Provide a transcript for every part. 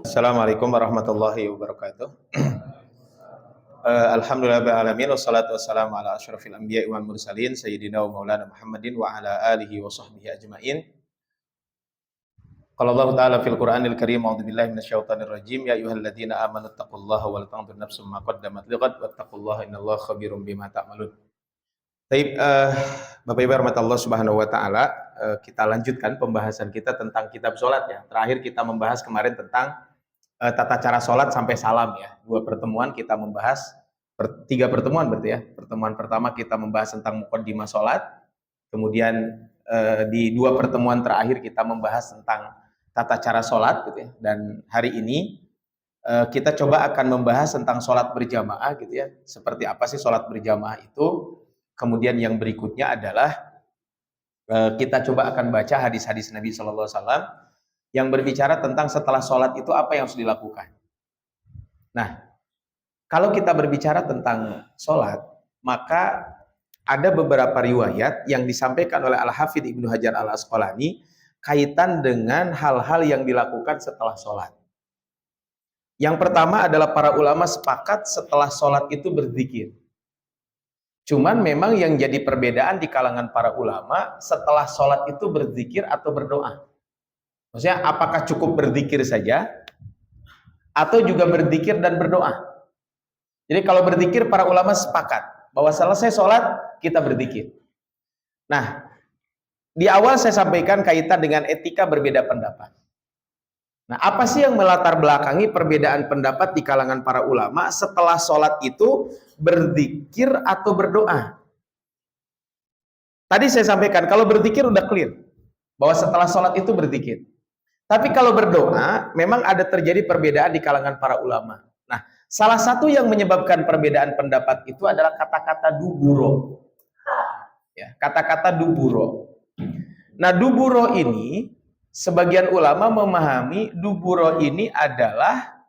Assalamualaikum warahmatullahi wabarakatuh. Alhamdulillah rabbil alamin wassalatu wassalamu ala asyrafil anbiya'i wal mursalin sayyidina wa maulana Muhammadin wa ala alihi wa sahbihi ajmain. Qala Allah ta'ala fil Qur'anil Karim, a'udzu billahi minasyaitonir rajim, ya ayyuhalladzina amanu taqullaha wal tanzur nafsum ma qaddamat lighad wattaqullaha innallaha khabirum bima ta'malun. Baik, Bapak Ibu rahmatullah subhanahu wa ta'ala, kita lanjutkan pembahasan kita tentang kitab salat ya. Terakhir kita membahas kemarin tentang tata cara sholat sampai salam ya. 2 pertemuan kita membahas, 3 pertemuan berarti ya. Pertemuan pertama kita membahas tentang muqaddimah sholat, kemudian di 2 pertemuan terakhir kita membahas tentang tata cara sholat gitu ya. Dan hari ini kita coba akan membahas tentang sholat berjamaah gitu ya. Seperti apa sih sholat berjamaah itu? Kemudian yang berikutnya adalah kita coba akan baca hadis-hadis Nabi SAW yang berbicara tentang setelah sholat itu apa yang harus dilakukan. Nah, kalau kita berbicara tentang sholat, maka ada beberapa riwayat yang disampaikan oleh Al-Hafidz Ibnu Hajar Al-Asqalani kaitan dengan hal-hal yang dilakukan setelah sholat. Yang pertama adalah para ulama sepakat setelah sholat itu berzikir. Cuman memang yang jadi perbedaan di kalangan para ulama setelah sholat itu berzikir atau berdoa. Maksudnya apakah cukup berzikir saja atau juga berzikir dan berdoa? Jadi kalau berzikir para ulama sepakat bahwa selesai sholat kita berzikir. Nah, di awal saya sampaikan kaitan dengan etika berbeda pendapat. Nah, apa sih yang melatar belakangi perbedaan pendapat di kalangan para ulama setelah sholat itu berzikir atau berdoa? Tadi saya sampaikan kalau berzikir udah clear bahwa setelah sholat itu berzikir. Tapi kalau berdoa, memang ada terjadi perbedaan di kalangan para ulama. Nah, salah satu yang menyebabkan perbedaan pendapat itu adalah kata-kata duburo. Ya, kata-kata duburo. Nah, duburo ini, sebagian ulama memahami duburo ini adalah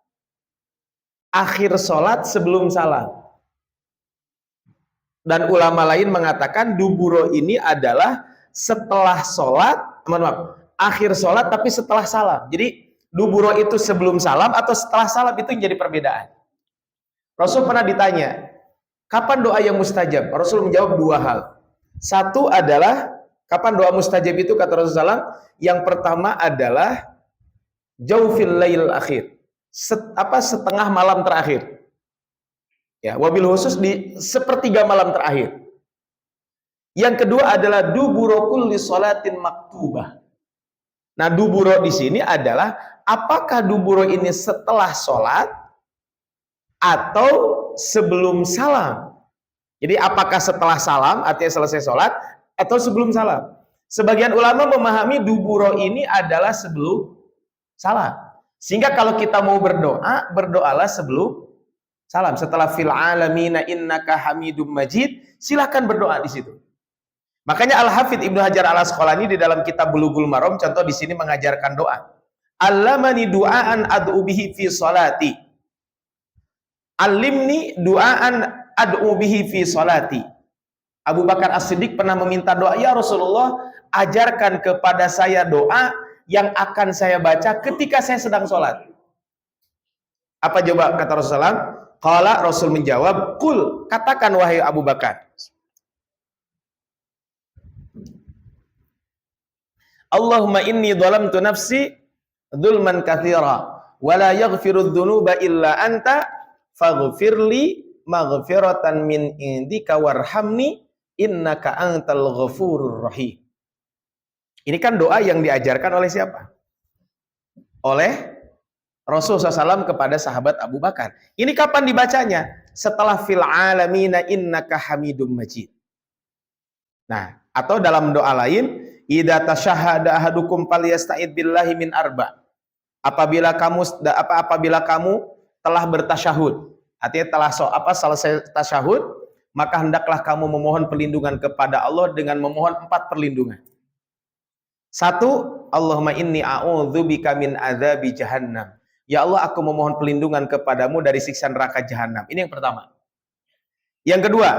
akhir sholat sebelum salam. Dan ulama lain mengatakan duburo ini adalah setelah sholat, maaf, akhir sholat tapi setelah salam. Jadi duburo itu sebelum salam atau setelah salam, itu yang jadi perbedaan. Rasul pernah ditanya, kapan doa yang mustajab? Rasul menjawab 2 hal. Satu adalah, kapan doa mustajab itu kata Rasulullah SAW? Yang pertama adalah jaufil lail akhir. Setengah malam terakhir. Ya, wabil khusus di sepertiga malam terakhir. Yang kedua adalah duburo kulli sholatin maktubah. Nah, duburo di sini adalah apakah duburo ini setelah sholat atau sebelum salam. Jadi apakah setelah salam artinya selesai sholat atau sebelum salam. Sebagian ulama memahami duburo ini adalah sebelum salam. Sehingga kalau kita mau berdoa, berdoalah sebelum salam. Setelah fil alamina innaka hamidum majid, silahkan berdoa di situ. Makanya Al-Hafidz Ibnu Hajar Al-Asqalani di dalam kitab Bulughul Maram contoh di sini mengajarkan doa. Allamani du'aan ad'u bihi fi sholati. Alimni du'aan ad'u bihi fi sholati. Abu Bakar As-Siddiq pernah meminta doa, ya Rasulullah, ajarkan kepada saya doa yang akan saya baca ketika saya sedang sholat. Apa jawab kata Rasulullah? Qala, Rasul menjawab, qul, katakan wahai Abu Bakar. Allahumma inni dhalamtu nafsi dzulman katsira wa la yaghfiru dzunuba illa anta faghfirli maghfiratan min indika warhamni innaka antal ghafurur rahim. Ini kan doa yang diajarkan oleh siapa? Oleh Rasulullah SAW kepada sahabat Abu Bakar. Ini kapan dibacanya? Setelah fil alamina innaka hamidum majid. Nah, atau dalam doa lain, idza tasyahhada ahadukum falyasta'id billahi min arba. Apabila kamu telah bertasyahud, artinya telah selesai tasyahud, maka hendaklah kamu memohon perlindungan kepada Allah dengan memohon 4 perlindungan. 1, Allahumma inni a'udzubika min adzabi jahannam. Ya Allah, aku memohon perlindungan kepadamu dari siksa neraka jahanam. Ini yang pertama. Yang kedua,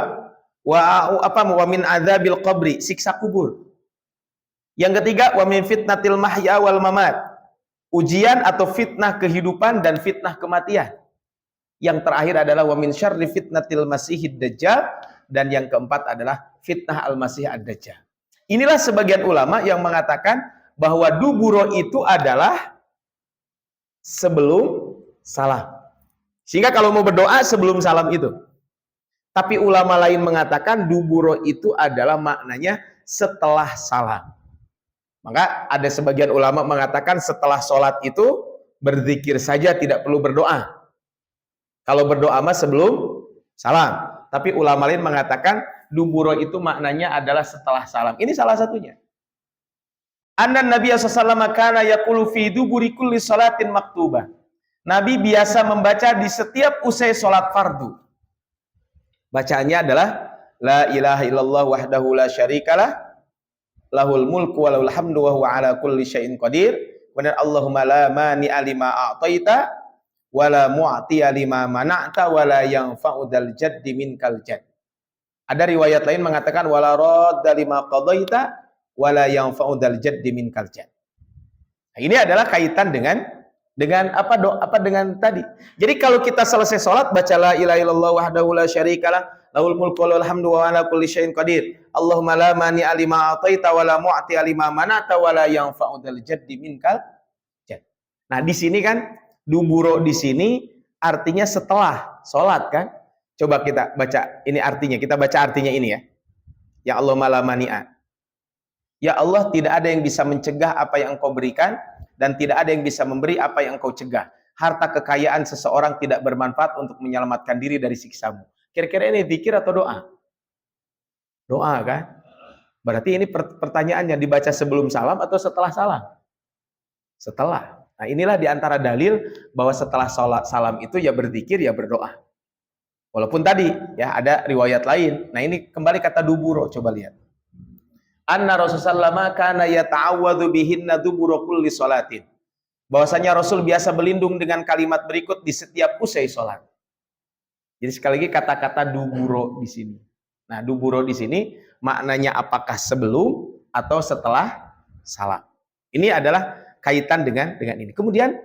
wa min adzabil qabri, siksa kubur. Yang ketiga, wa min fitnatil mahya wal mamat. Ujian atau fitnah kehidupan dan fitnah kematian. Yang terakhir adalah wa min syarri fitnatil masihid dajjal, dan yang keempat adalah fitnah al-masih ad-dajjal. Inilah sebagian ulama yang mengatakan bahwa duburo itu adalah sebelum salam. Sehingga kalau mau berdoa sebelum salam itu. Tapi ulama lain mengatakan duburo itu adalah maknanya setelah salam. Maka ada sebagian ulama mengatakan setelah sholat itu berzikir saja, tidak perlu berdoa. Kalau berdoa mah sebelum salam. Tapi ulama lain mengatakan duburo itu maknanya adalah setelah salam. Ini salah satunya. Anna Nabi sallallahu alaihi wasallam kana yaqulu fi duburi kulli salatin maktubah. Nabi biasa membaca di setiap usai sholat fardu. Bacaannya adalah la ilaha illallah wahdahu la syarikalah lahul mulku wa lahul hamdu wa huwa ala kulli syai'in qadir. Kemudian Allahumma la mani'a lima a'taita wala mu'tiya lima mana'ta wala yanfa'u dzal jaddi minkal jadd. Ada riwayat lain mengatakan wala radda lima qadaita wala yanfa'u dzal jaddi minkal jadd. Nah, ini adalah kaitan dengan apa dengan tadi. Jadi kalau kita selesai sholat baca la ilaha illallah wahdahu la syarikalah lahul mulku wa lahul hamdu wa ala kulli syai'in qadir. Allahumma la mani'a lima a'taita wala mu'tiya lima mana'ta wala yanfa'u dzal jaddi minkal jadd. Nah, di sini kan duburo di sini artinya setelah sholat kan. Coba kita baca ini artinya. Kita baca artinya ini ya. Ya Allah malamani'a. Ya Allah, tidak ada yang bisa mencegah apa yang Engkau berikan dan tidak ada yang bisa memberi apa yang Engkau cegah. Harta kekayaan seseorang tidak bermanfaat untuk menyelamatkan diri dari siksamu. Kira-kira ini zikir atau doa? Doa kan? Berarti ini pertanyaannya dibaca sebelum salam atau setelah salam? Setelah. Nah, inilah diantara dalil bahwa setelah sholat salam itu ya berzikir ya berdoa. Walaupun tadi ya ada riwayat lain. Nah, ini kembali kata duburo, coba lihat. Anna Rasulullah kana yata'awwadzu bihinna duburo kulli sholatin. Bahwasanya Rasul biasa berlindung dengan kalimat berikut di setiap usai sholat. Jadi sekali lagi kata-kata duburo di sini. Nah, duburo di sini maknanya apakah sebelum atau setelah salam. Ini adalah kaitan dengan ini. Kemudian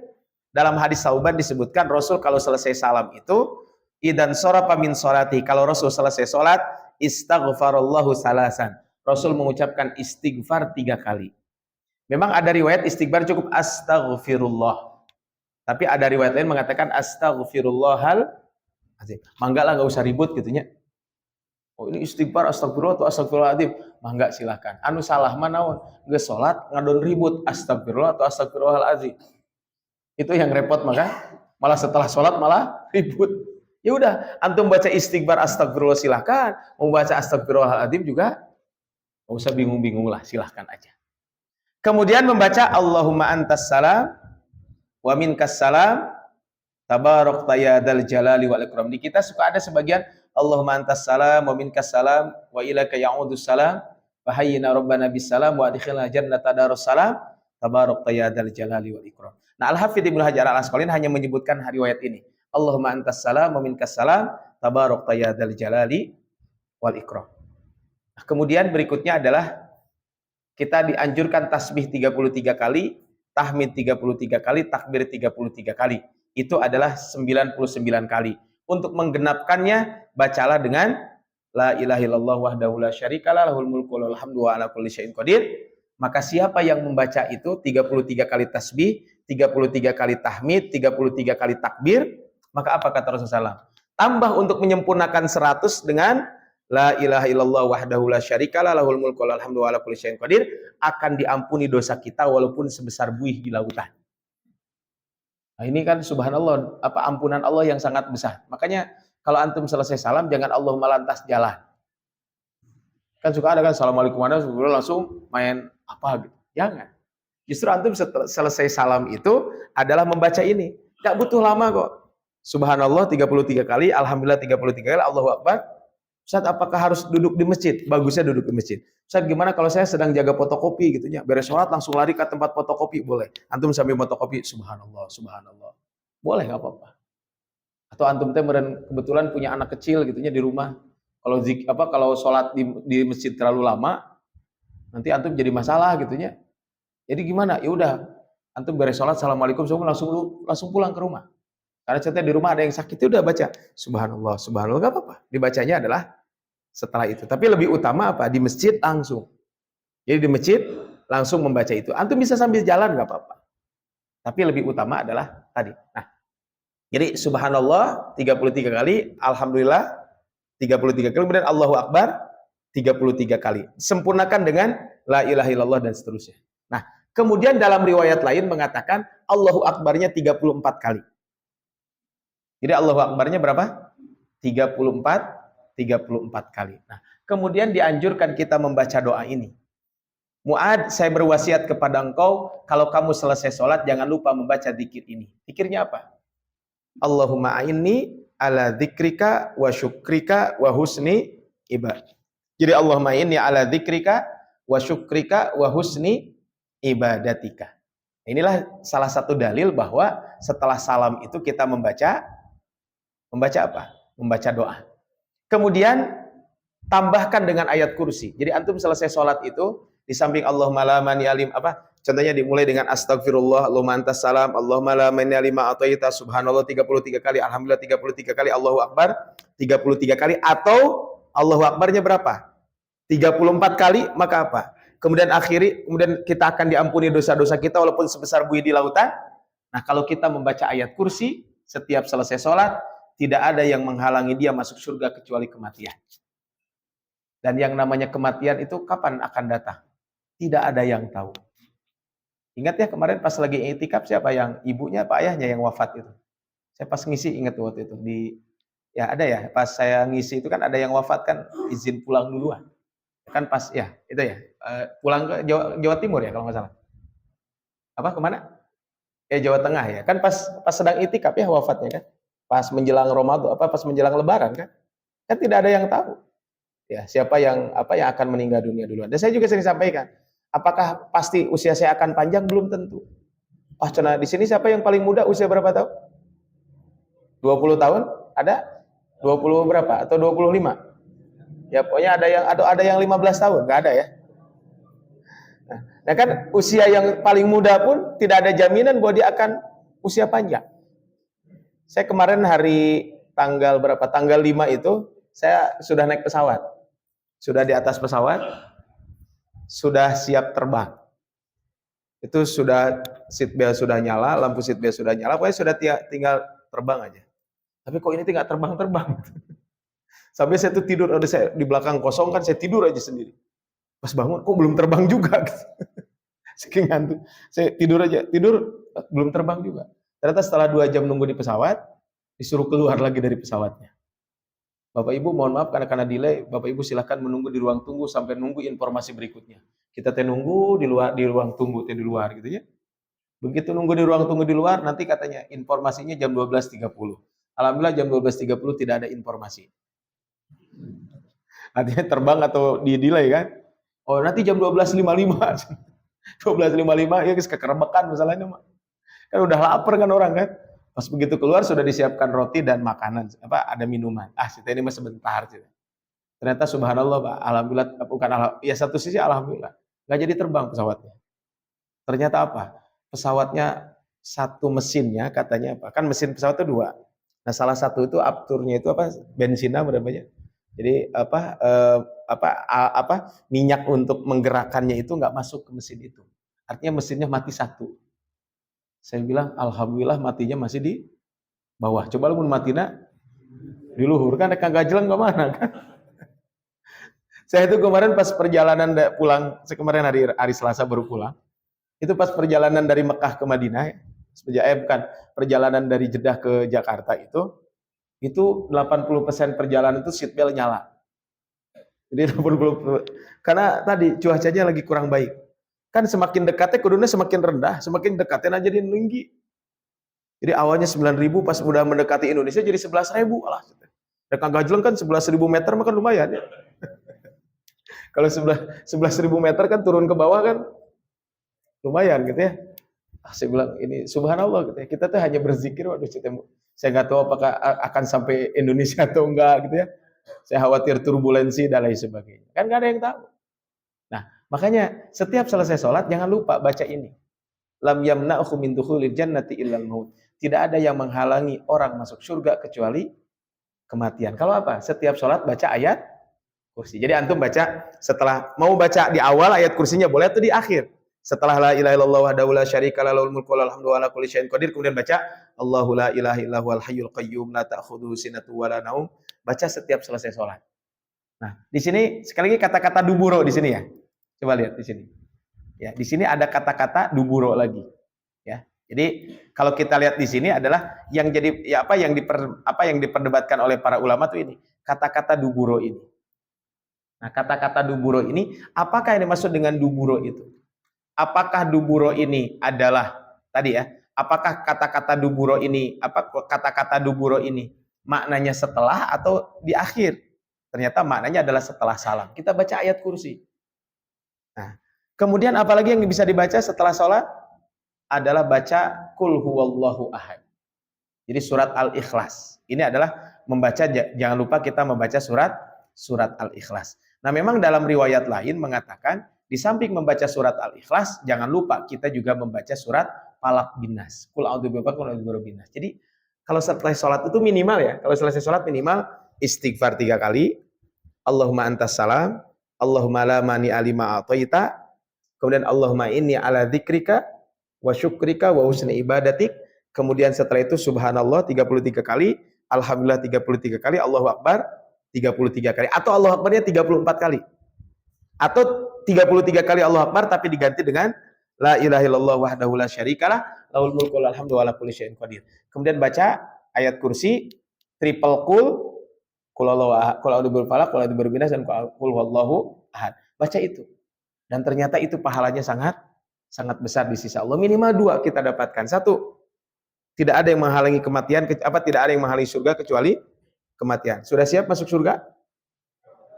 dalam hadis Sauban disebutkan Rasul kalau selesai salam itu idan sarafa min sholati, kalau Rasul selesai salat istaghfarallahu salasan. Rasul mengucapkan istighfar 3 kali. Memang ada riwayat istighfar cukup astaghfirullah. Tapi ada riwayat lain mengatakan astaghfirullahal azim. Mangga lah enggak usah ribut gitunya. Oh, ini istighfar astagfirullah atau astagfirullahaladzim. Mangga silahkan. Anu salah manaon? Geus salat ngadon ribut astagfirullah atau astagfirullahaladzim. Itu yang repot, maka malah setelah salat malah ribut. Ya udah, antum baca istighfar astagfirullah silahkan, mau baca astagfirullahaladzim juga enggak usah bingung-bingung lah, silahkan aja. Kemudian membaca Allahumma antas salam wa minkas salam tabarakta ya dzal jalali wal ikram. Di kita suka ada sebagian Allahumma antas salam wa minkas salam wa ilaika ya'udus salam wa hayyina rabbana bis salam wa adkhilna jannata darus salam tabarakta ya dzal jalali wal ikram. Nah, Al-Hafidz Ibnu Hajar Al-Asqalani hanya menyebutkan riwayat ini. Allahumma antas salam wa minkas salam tabarakta ya dzal jalali wal ikram. Nah, kemudian berikutnya adalah kita dianjurkan tasbih 33 kali, tahmid 33 kali, takbir 33 kali. Itu adalah 99 kali. Untuk menggenapkannya, bacalah dengan la ilaha illallah wahdahu la syarikalah lahul mulku wa lahul hamdu wa ala kulli syai'in qadir. Maka siapa yang membaca itu 33 kali tasbih, 33 kali tahmid, 33 kali takbir, maka apa kata Rasulullah SAW? Tambah untuk menyempurnakan 100 dengan la ilaha illallah wahdahu la syarikalah lahul mulku wa lahul hamdu wa ala kulli syai'in qadir, akan diampuni dosa kita walaupun sebesar buih di lautan. Nah, ini kan subhanallah, apa ampunan Allah yang sangat besar. Makanya kalau antum selesai salam jangan Allahumma lantas jalan. Kan suka ada kan assalamualaikum langsung main apa gitu. Jangan. Justru antum selesai salam itu adalah membaca ini. Enggak butuh lama kok. Subhanallah 33 kali, alhamdulillah 33 kali, Allahu akbar. Ustaz, apakah harus duduk di masjid? Bagusnya duduk di masjid. Ustaz, gimana kalau saya sedang jaga fotokopi gitu ya? Beres sholat langsung lari ke tempat fotokopi, boleh. Antum sambil fotokopi, subhanallah, subhanallah. Boleh, nggak apa-apa. Atau antum kebetulan punya anak kecil gitu ya di rumah. Kalau sholat di masjid terlalu lama, Nanti antum jadi masalah gitunya. Jadi gimana? Ya udah, antum beres sholat, assalamualaikum, semua langsung pulang ke rumah. Karena contohnya di rumah ada yang sakit, ya udah baca subhanallah, subhanallah, nggak apa-apa. Dibacanya adalah setelah itu. Tapi lebih utama apa? Di masjid langsung. Jadi di masjid langsung membaca itu. Antum bisa sambil jalan nggak apa-apa. Tapi lebih utama adalah tadi. Nah, jadi subhanallah 33 kali, alhamdulillah 33 kali, kemudian Allahu Akbar 33 kali. Sempurnakan dengan la ilaha illallah dan seterusnya. Nah, kemudian dalam riwayat lain mengatakan Allahu Akbarnya 34 kali. Jadi Allahu Akbarnya berapa? 34 kali. Nah, kemudian dianjurkan kita membaca doa ini. Mu'ad, saya berwasiat kepada engkau, kalau kamu selesai sholat, jangan lupa membaca zikir ini. Zikirnya apa? Allahumma a'inni ala dzikrika wa syukrika wa husni ibadah. Jadi Allahumma a'inni ala dzikrika wa syukrika wa husni ibadatika. Inilah salah satu dalil bahwa setelah salam itu kita membaca apa? Membaca doa. Kemudian tambahkan dengan ayat kursi. Jadi antum selesai sholat itu, di samping Allahumma la mani alim apa? Contohnya dimulai dengan astagfirullah, Allahumma antas salam, Allahumma la mani lima ataita, subhanallah 33 kali, alhamdulillah 33 kali, Allahu Akbar 33 kali, atau Allahu Akbarnya berapa? 34 kali, maka apa? Kemudian kita akan diampuni dosa-dosa kita walaupun sebesar buih di lautan. Nah, kalau kita membaca ayat kursi setiap selesai sholat, tidak ada yang menghalangi dia masuk surga kecuali kematian. Dan yang namanya kematian itu kapan akan datang? Tidak ada yang tahu. Ingat ya kemarin pas lagi i'tikaf, siapa yang ibunya apa ayahnya yang wafat itu? Saya pas ngisi ingat waktu itu ya ada ya, pas saya ngisi itu kan ada yang wafat kan izin pulang duluan. Kan pas ya, itu ya. Pulang ke Jawa Timur ya kalau nggak salah. Apa kemana? Jawa Tengah ya. Kan pas sedang i'tikaf ya wafatnya kan. Pas menjelang Ramadan pas menjelang lebaran kan. Kan tidak ada yang tahu. Ya, siapa yang akan meninggal dunia duluan. Dan saya juga sering sampaikan, apakah pasti usia saya akan panjang? Belum tentu. Cina di sini siapa yang paling muda usia berapa tahun? 20 tahun? Ada? 20 berapa? Atau 25? Ya pokoknya ada yang 15 tahun, nggak ada ya. Nah kan usia yang paling muda pun tidak ada jaminan bahwa dia akan usia panjang. Saya kemarin hari tanggal berapa? Tanggal 5 itu saya sudah naik pesawat. Sudah di atas pesawat, sudah siap terbang. Itu sudah seat belt sudah nyala, lampu seat belt sudah nyala, pokoknya sudah tinggal terbang aja. Tapi kok ini tidak terbang-terbang. Sampai saya tuh tidur, ada saya di belakang kosong kan, saya tidur aja sendiri. Pas bangun, kok belum terbang juga. Saking ngantuk. Saya tidur belum terbang juga. Ternyata setelah 2 jam nunggu di pesawat, disuruh keluar lagi dari pesawatnya. Bapak Ibu mohon maaf karena delay, Bapak Ibu silahkan menunggu di ruang tunggu sampai nunggu informasi berikutnya. Kita nunggu di ruang tunggu di luar gitu ya. Begitu nunggu di ruang tunggu di luar, nanti katanya informasinya jam 12.30. Alhamdulillah jam 12.30 tidak ada informasi. Artinya terbang atau di delay kan? Oh nanti jam 12.55. 12.55 ya kekerebekan misalnya mah. Kan udah lapar kan orang kan? Pas begitu keluar sudah disiapkan roti dan makanan, ada minuman. Kita ini mah sebentar. Ternyata subhanallah Pak, alhamdulillah, ya satu sisi alhamdulillah, nggak jadi terbang pesawatnya. Ternyata apa? Pesawatnya satu mesinnya katanya apa? Kan mesin pesawat itu 2. Nah salah satu itu apturnya itu bensinnya berapa? Jadi minyak untuk menggerakkannya itu nggak masuk ke mesin itu. Artinya mesinnya mati satu. Saya bilang, alhamdulillah matinya masih di bawah. Coba lu matinya di luhur, kan kagak jelang kemana kan. Saya itu kemarin pas perjalanan pulang, saya kemarin hari Selasa baru pulang. Itu pas perjalanan dari Mekah ke Madinah, perjalanan dari Jeddah ke Jakarta itu 80% perjalanan itu seat belt nyala. Jadi 80%, karena tadi cuacanya lagi kurang baik. Kan semakin dekatnya kuduna semakin rendah, semakin dekatnya jadi tinggi. Jadi awalnya 9.000, pas udah mendekati Indonesia jadi 11.000. Alah, kagak jelang kan 11.000 meter mah kan lumayan ya. Kalau 11.000 meter kan turun ke bawah kan lumayan gitu ya. Saya bilang ini subhanallah gitu ya. Kita tuh hanya berzikir, waduh saya nggak tahu apakah akan sampai Indonesia atau enggak gitu ya. Saya khawatir turbulensi dan lain sebagainya. Kan nggak ada yang tahu. Nah, Makanya setiap selesai sholat jangan lupa baca ini. Lam yamna'hu min dukhulil jannati illal maut. Tidak ada yang menghalangi orang masuk surga kecuali kematian. Kalau apa? Setiap sholat baca ayat kursi. Jadi antum baca setelah mau baca di awal ayat kursinya boleh atau di akhir. Setelah la ilaha illallah wahdahu la syarika lahu lahul mulku wa lahul hamdu wa ala kulli syai'in qadir, kemudian baca Allahu la ilaha illahu al hayyul qayyum la ta'khudhuhu sinatun wa la naum. Baca setiap selesai sholat. Nah, di sini sekali lagi kata-kata duburo di sini ya. Coba lihat di sini. Ya, di sini ada kata-kata duburo lagi. Ya. Jadi kalau kita lihat di sini adalah yang jadi ya apa yang diperdebatkan oleh para ulama tuh ini, kata-kata duburo ini. Nah, kata-kata duburo ini apakah yang dimaksud dengan duburo itu? Apakah duburo ini adalah tadi ya? Apakah kata-kata duburo ini kata-kata duburo ini maknanya setelah atau di akhir? Ternyata maknanya adalah setelah salam. Kita baca ayat kursi. Nah, kemudian apalagi yang bisa dibaca setelah sholat adalah baca Qul huwallahu ahad. Jadi surat Al-Ikhlas. Ini adalah membaca, jangan lupa kita membaca surat Al-Ikhlas. Nah, memang dalam riwayat lain mengatakan di samping membaca surat Al-Ikhlas, jangan lupa kita juga membaca surat Falaq bin Nas. Qul a'udzu birabbil falaq, qul a'udzu birabbin nas. Jadi kalau setelah sholat itu minimal ya, kalau selesai sholat minimal istighfar 3 kali. Allahumma antas salam, Allahumma la mani alima a'taita, kemudian Allahumma inni ala dzikrika wa syukrika wa husni ibadatik, kemudian setelah itu subhanallah 33 kali, alhamdulillah 33 kali, Allahu akbar 33 kali, atau Allahu akbarnya 34 kali, atau 33 kali Allahu akbar tapi diganti dengan la ilaha illallah wahdahu la syarikalah lahul mulku wal hamdu wa ala kulli syai'in qadir. Kemudian baca ayat kursi, triple Qul a'udzu birabbil falaq, qul a'udzu birabbin nas, dan qul huwallahu ahad. Baca itu. Dan ternyata itu pahalanya sangat besar di sisi Allah. Minimal 2 kita dapatkan. 1, tidak ada yang menghalangi kematian, tidak ada yang menghalangi surga kecuali kematian. Sudah siap masuk surga?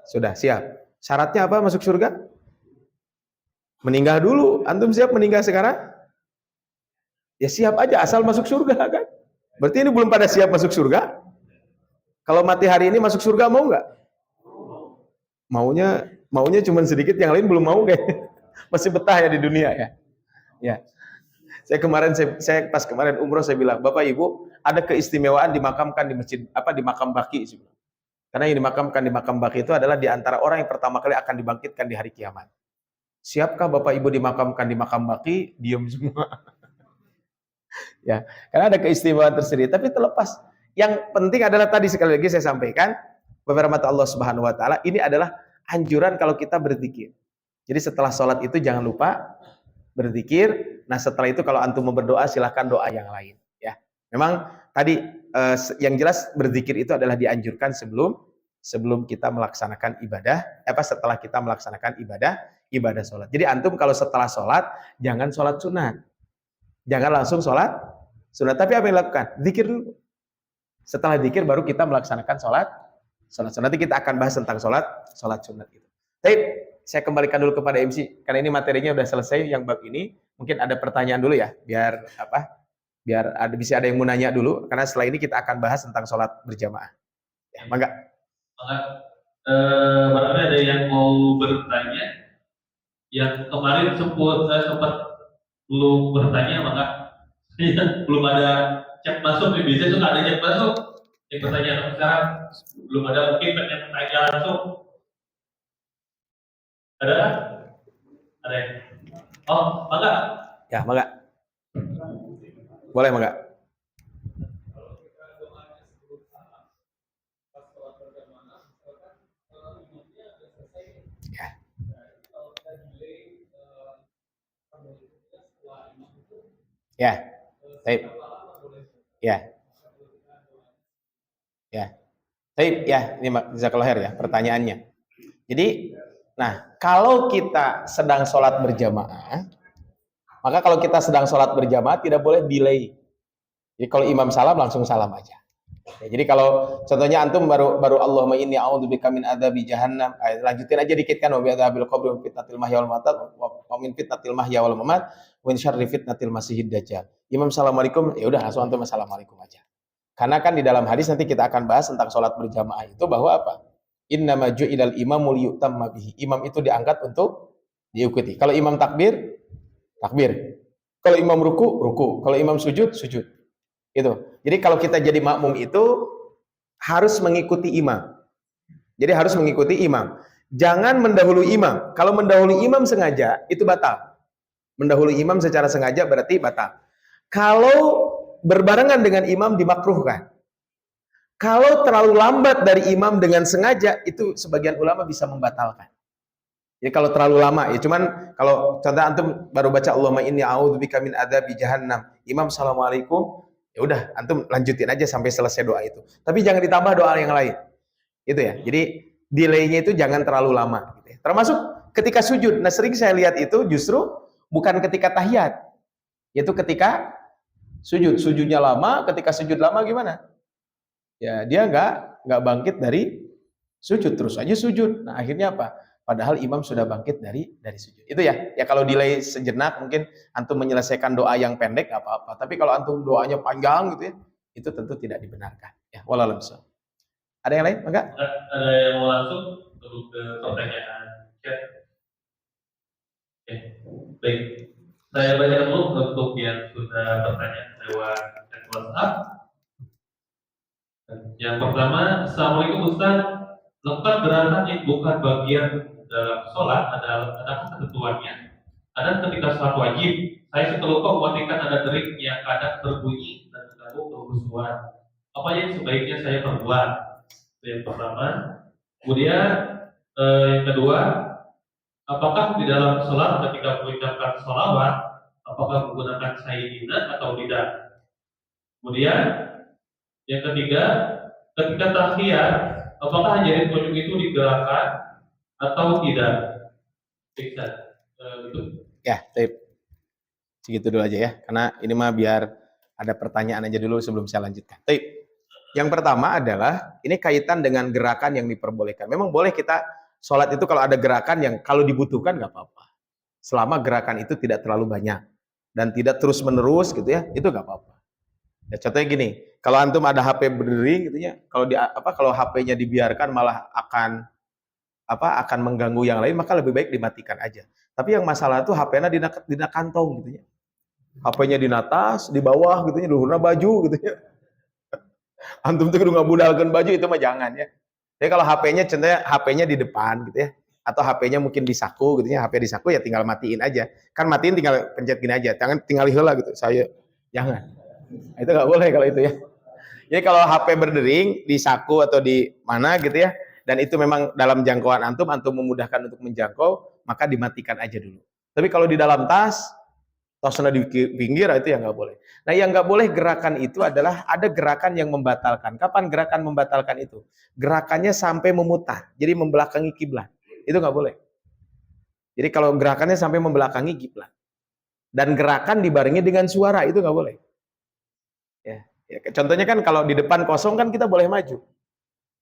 Sudah siap. Syaratnya apa masuk surga? Meninggal dulu. Antum siap meninggal sekarang? Ya siap aja asal masuk surga kan? Berarti ini belum pada siap masuk surga? Kalau mati hari ini masuk surga mau nggak? Maunya cuma sedikit, yang lain belum mau kayaknya. Masih betah ya di dunia ya. Ya. Saya pas kemarin umroh saya bilang, Bapak Ibu, ada keistimewaan dimakamkan di masjid di makam baki. Karena yang dimakamkan di makam baki itu adalah di antara orang yang pertama kali akan dibangkitkan di hari kiamat. Siapkah Bapak Ibu dimakamkan di makam baki? Diam semua. Ya, karena ada keistimewaan tersendiri. Tapi terlepas, yang penting adalah tadi sekali lagi saya sampaikan, beberapa Allah Subhanahu wa taala, ini adalah anjuran kalau kita berzikir. Jadi setelah sholat itu jangan lupa berzikir. Nah, setelah itu kalau antum mau berdoa silahkan doa yang lain ya. Memang tadi yang jelas berzikir itu adalah dianjurkan sebelum kita melaksanakan ibadah, setelah kita melaksanakan ibadah sholat. Jadi antum kalau setelah sholat jangan sholat sunat. Jangan langsung sholat sunat, tapi apa yang dilakukan? Zikir dulu. Setelah zikir baru kita melaksanakan sholat sunat. Nanti kita akan bahas tentang sholat sunat itu. Tapi saya kembalikan dulu kepada MC karena ini materinya udah selesai yang bab ini. Mungkin ada pertanyaan dulu ya, biar bisa ada yang mau nanya dulu, karena setelah ini kita akan bahas tentang sholat berjamaah. Ya, mangga. Barangkali ada yang mau bertanya, yang kemarin sempat belum bertanya, maka belum ada chat masuk. Biasanya suka ada chat masuk yang bertanya, sekarang belum ada, mungkin pengen tanya langsung. Ada yang? Oh, mangga. Ya, mangga. Boleh, mangga. Ya. Baik. Ya. Ya. Baik, ya, ini jazakallahu khair ya pertanyaannya. Jadi, nah, kalau kita sedang sholat berjamaah, maka kalau kita sedang sholat berjamaah tidak boleh delay. Jadi kalau imam salam langsung salam aja. Ya, jadi kalau contohnya antum baru Allahumma inni a'udzubika min adzabi jahannam, lanjutin aja dikit kan, wa bi adzabil qabri wa fitnatil mahya wal mamat wa min fitnatil mahya wal mamat wa min syarri fitnatil masiihid dajjal. Imam assalamualaikum, ya udah langsung antum assalamualaikum aja. Karena kan di dalam hadis nanti kita akan bahas tentang sholat berjamaah itu bahwa apa? Innama ju'ilal imamu liyutamma bihi. Imam itu diangkat untuk diikuti. Kalau imam takbir, takbir. Kalau imam ruku, ruku. Kalau imam sujud, sujud. Itu. Jadi kalau kita jadi makmum itu harus mengikuti imam. Jadi harus mengikuti imam. Jangan mendahului imam. Kalau mendahului imam sengaja, itu batal. Mendahului imam secara sengaja berarti batal. Kalau berbarengan dengan imam dimakruhkan. Kalau terlalu lambat dari imam dengan sengaja, itu sebagian ulama bisa membatalkan. Jadi kalau terlalu lama, ya cuman kalau contoh antum baru baca Allahumma inni a'udzubika min adzabi jahannam. Imam assalamualaikum, ya udah antum lanjutin aja sampai selesai doa itu. Tapi jangan ditambah doa yang lain. Itu ya. Jadi delay-nya itu jangan terlalu lama gitu ya. Termasuk ketika sujud. Nah, sering saya lihat itu justru bukan ketika tahiyat, yaitu ketika sujud. Sujudnya lama, ketika sujud lama gimana? Ya, dia nggak bangkit dari sujud, terus aja sujud. Nah, akhirnya apa? Padahal imam sudah bangkit dari sujud. Itu ya. Ya kalau delay sejenak mungkin antum menyelesaikan doa yang pendek nggak apa-apa. Tapi kalau antum doanya panjang gitu ya, itu tentu tidak dibenarkan. Ya, wallahu a'lam. Ada yang lain? Enggak? Ada yang mau langsung untuk ke pertanyaan chat? Oke, baik. Saya baca dulu untuk yang sudah bertanya lewat chat WhatsApp. Yang pertama, Assalamualaikum Ustaz. Lengkap gerakan yang bukan bagian dalam sholat ada ketentuannya. Ada ketika sholat wajib, saya lupa mematikan ada dering yang kadang berbunyi dan mengganggu kehusuan. Apa yang sebaiknya saya perbuat? Itu yang pertama. Kemudian yang kedua, apakah di dalam sholat ketika mengucapkan sholawat, apakah menggunakan sayyidina atau tidak? Kemudian yang ketiga, ketika tahiyat, apakah jari telunjuk itu digerakkan atau tidak? Bisa. Itu. Ya, tape. Segitu dulu aja ya, karena ini mah biar ada pertanyaan aja dulu sebelum saya lanjutkan. Tape. Yang pertama adalah, ini kaitan dengan gerakan yang diperbolehkan. Memang boleh kita sholat itu kalau ada gerakan yang kalau dibutuhkan nggak apa-apa. Selama gerakan itu tidak terlalu banyak dan tidak terus menerus gitu ya, itu nggak apa-apa. Ya, contohnya gini, kalau antum ada HP berdering gitu ya, kalau HP-nya dibiarkan malah akan mengganggu yang lain, maka lebih baik dimatikan aja. Tapi yang masalah itu HP-nya di kantong gitu ya. HP-nya di atas, di bawah gitu ya, luhurna baju gitu ya. Antum tuh kudu ngabudalkeun baju itu mah jangan ya. Jadi kalau HP-nya contohnya HP-nya di depan gitu ya, atau HP-nya mungkin di saku gitu ya, HP di saku ya tinggal matiin aja. Kan matiin tinggal pencet gini aja, jangan tinggal heula gitu. Saya jangan. Nah, itu nggak boleh kalau itu ya. Jadi kalau HP berdering di saku atau di mana gitu ya, dan itu memang dalam jangkauan antum memudahkan untuk menjangkau, maka dimatikan aja dulu. Tapi kalau di dalam tas, tasnya di pinggir, itu yang nggak boleh. Nah, yang nggak boleh gerakan itu adalah ada gerakan yang membatalkan. Kapan gerakan membatalkan itu? Gerakannya sampai memutar, jadi membelakangi kiblat. Itu nggak boleh. Jadi kalau gerakannya sampai membelakangi kiblat dan gerakan dibarengi dengan suara, itu nggak boleh. Ya, contohnya kan kalau di depan kosong kan kita boleh maju.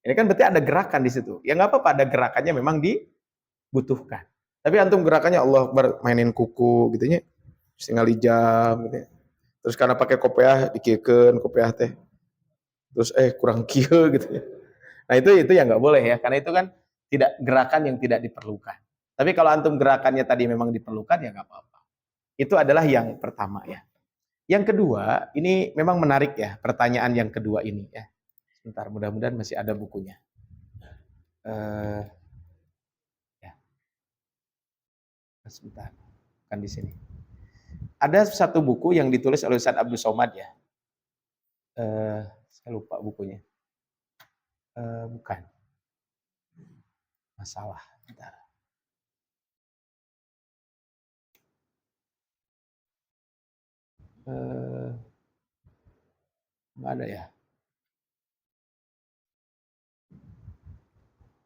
Ini kan berarti ada gerakan di situ. Ya nggak apa-apa, ada gerakannya memang dibutuhkan. Tapi antum gerakannya Allah mainin kuku gitu nya, setengah jam gitu ya. Terus karena pakai kopiah dikiekeun kopiah teh. Terus kurang kieu gitu ya. Nah, itu yang nggak boleh ya, karena itu kan tidak gerakan yang tidak diperlukan. Tapi kalau antum gerakannya tadi memang diperlukan ya nggak apa-apa. Itu adalah yang pertama ya. Yang kedua, ini memang menarik ya, pertanyaan yang kedua ini ya. Sebentar, mudah-mudahan masih ada bukunya. Ya. Sebentar, kan di sini. Ada satu buku yang ditulis oleh Ustaz Abdul Somad ya. Saya lupa bukunya. Bukan. Masalah. Bentar. Nggak ada ya.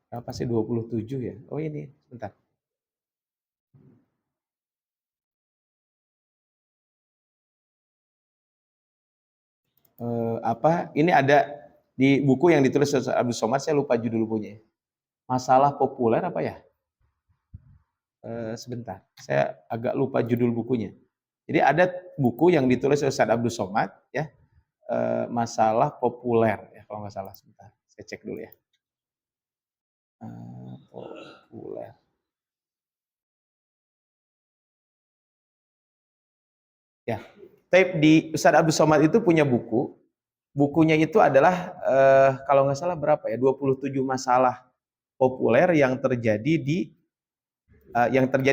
Berapa sih 27 ya? Oh ini, sebentar. Ini ada di buku yang ditulis oleh Abdul Somad, saya lupa judul bukunya. Masalah populer apa ya? Sebentar, saya agak lupa judul bukunya. Jadi ada buku yang ditulis oleh Ustaz Abdul Somad ya, masalah populer ya kalau nggak salah. Sebentar, saya cek dulu ya. Populer. Ya. Tapi di Ustadz Abdul Somad itu punya buku. Bukunya itu adalah kalau nggak salah berapa ya? 27 masalah populer yang terjadi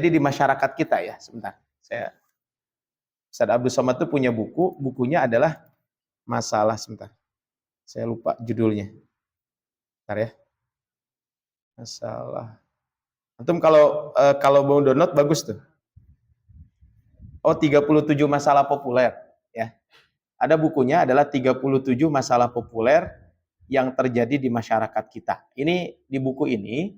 di masyarakat kita ya. Sebentar. Ustadz Abdul Somad itu punya buku. Bukunya adalah masalah, sebentar. Saya lupa judulnya. Bentar ya. Masalah. Antum kalau mau download bagus tuh. Oh, 37 masalah populer ya. Ada bukunya adalah 37 masalah populer yang terjadi di masyarakat kita. Ini di buku ini,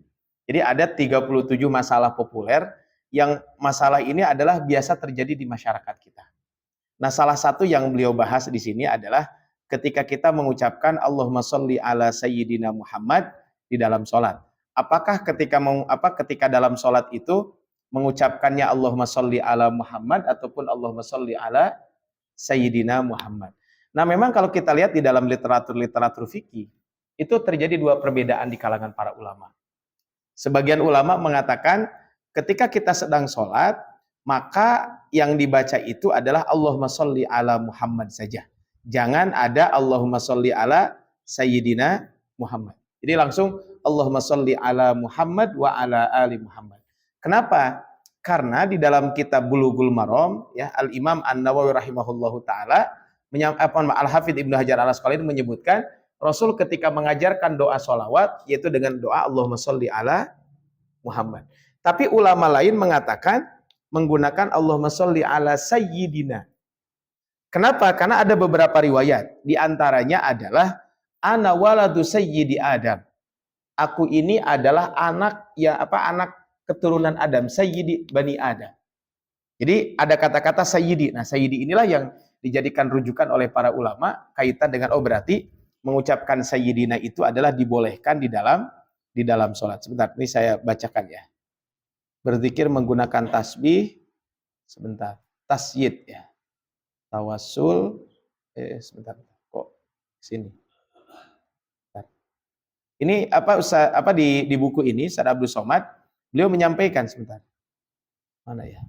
jadi ada 37 masalah populer yang masalah ini adalah biasa terjadi di masyarakat kita. Nah, salah satu yang beliau bahas di sini adalah ketika kita mengucapkan Allahumma sholli ala sayyidina Muhammad di dalam sholat. Apakah ketika dalam sholat itu mengucapkannya Allahumma sholli ala Muhammad ataupun Allahumma sholli ala Sayyidina Muhammad. Nah, memang kalau kita lihat di dalam literatur fikih, itu terjadi dua perbedaan di kalangan para ulama. Sebagian ulama mengatakan ketika kita sedang sholat, maka yang dibaca itu adalah Allahumma sholli ala Muhammad saja. Jangan ada Allahumma sholli ala Sayyidina Muhammad. Jadi langsung Allahumma sholli ala Muhammad wa ala ali Muhammad. Kenapa? Karena di dalam kitab Bulughul Maram ya Al-Imam An-Nawawi rahimahullahu taala Al-Hafidz Ibnu Hajar Al-Asqalani menyebutkan Rasul ketika mengajarkan doa sholawat yaitu dengan doa Allahumma sholli ala Muhammad. Tapi ulama lain mengatakan menggunakan Allahumma sholli ala sayyidina. Kenapa? Karena ada beberapa riwayat. Di antaranya adalah ana waladu sayyidi Adam. Aku ini adalah anak keturunan Adam, sayyidi bani Adam. Jadi ada kata-kata sayyidi. Nah, sayyidi inilah yang dijadikan rujukan oleh para ulama kaitan dengan berarti mengucapkan sayyidina itu adalah dibolehkan di dalam sholat. Sebentar, ini saya bacakan ya. Berzikir menggunakan tasbih, sebentar, tasyid ya. Tawassul, sebentar, kok sini. Bentar. Ini di buku ini Ustadz Abdul Somad beliau menyampaikan sebentar. Mana ya?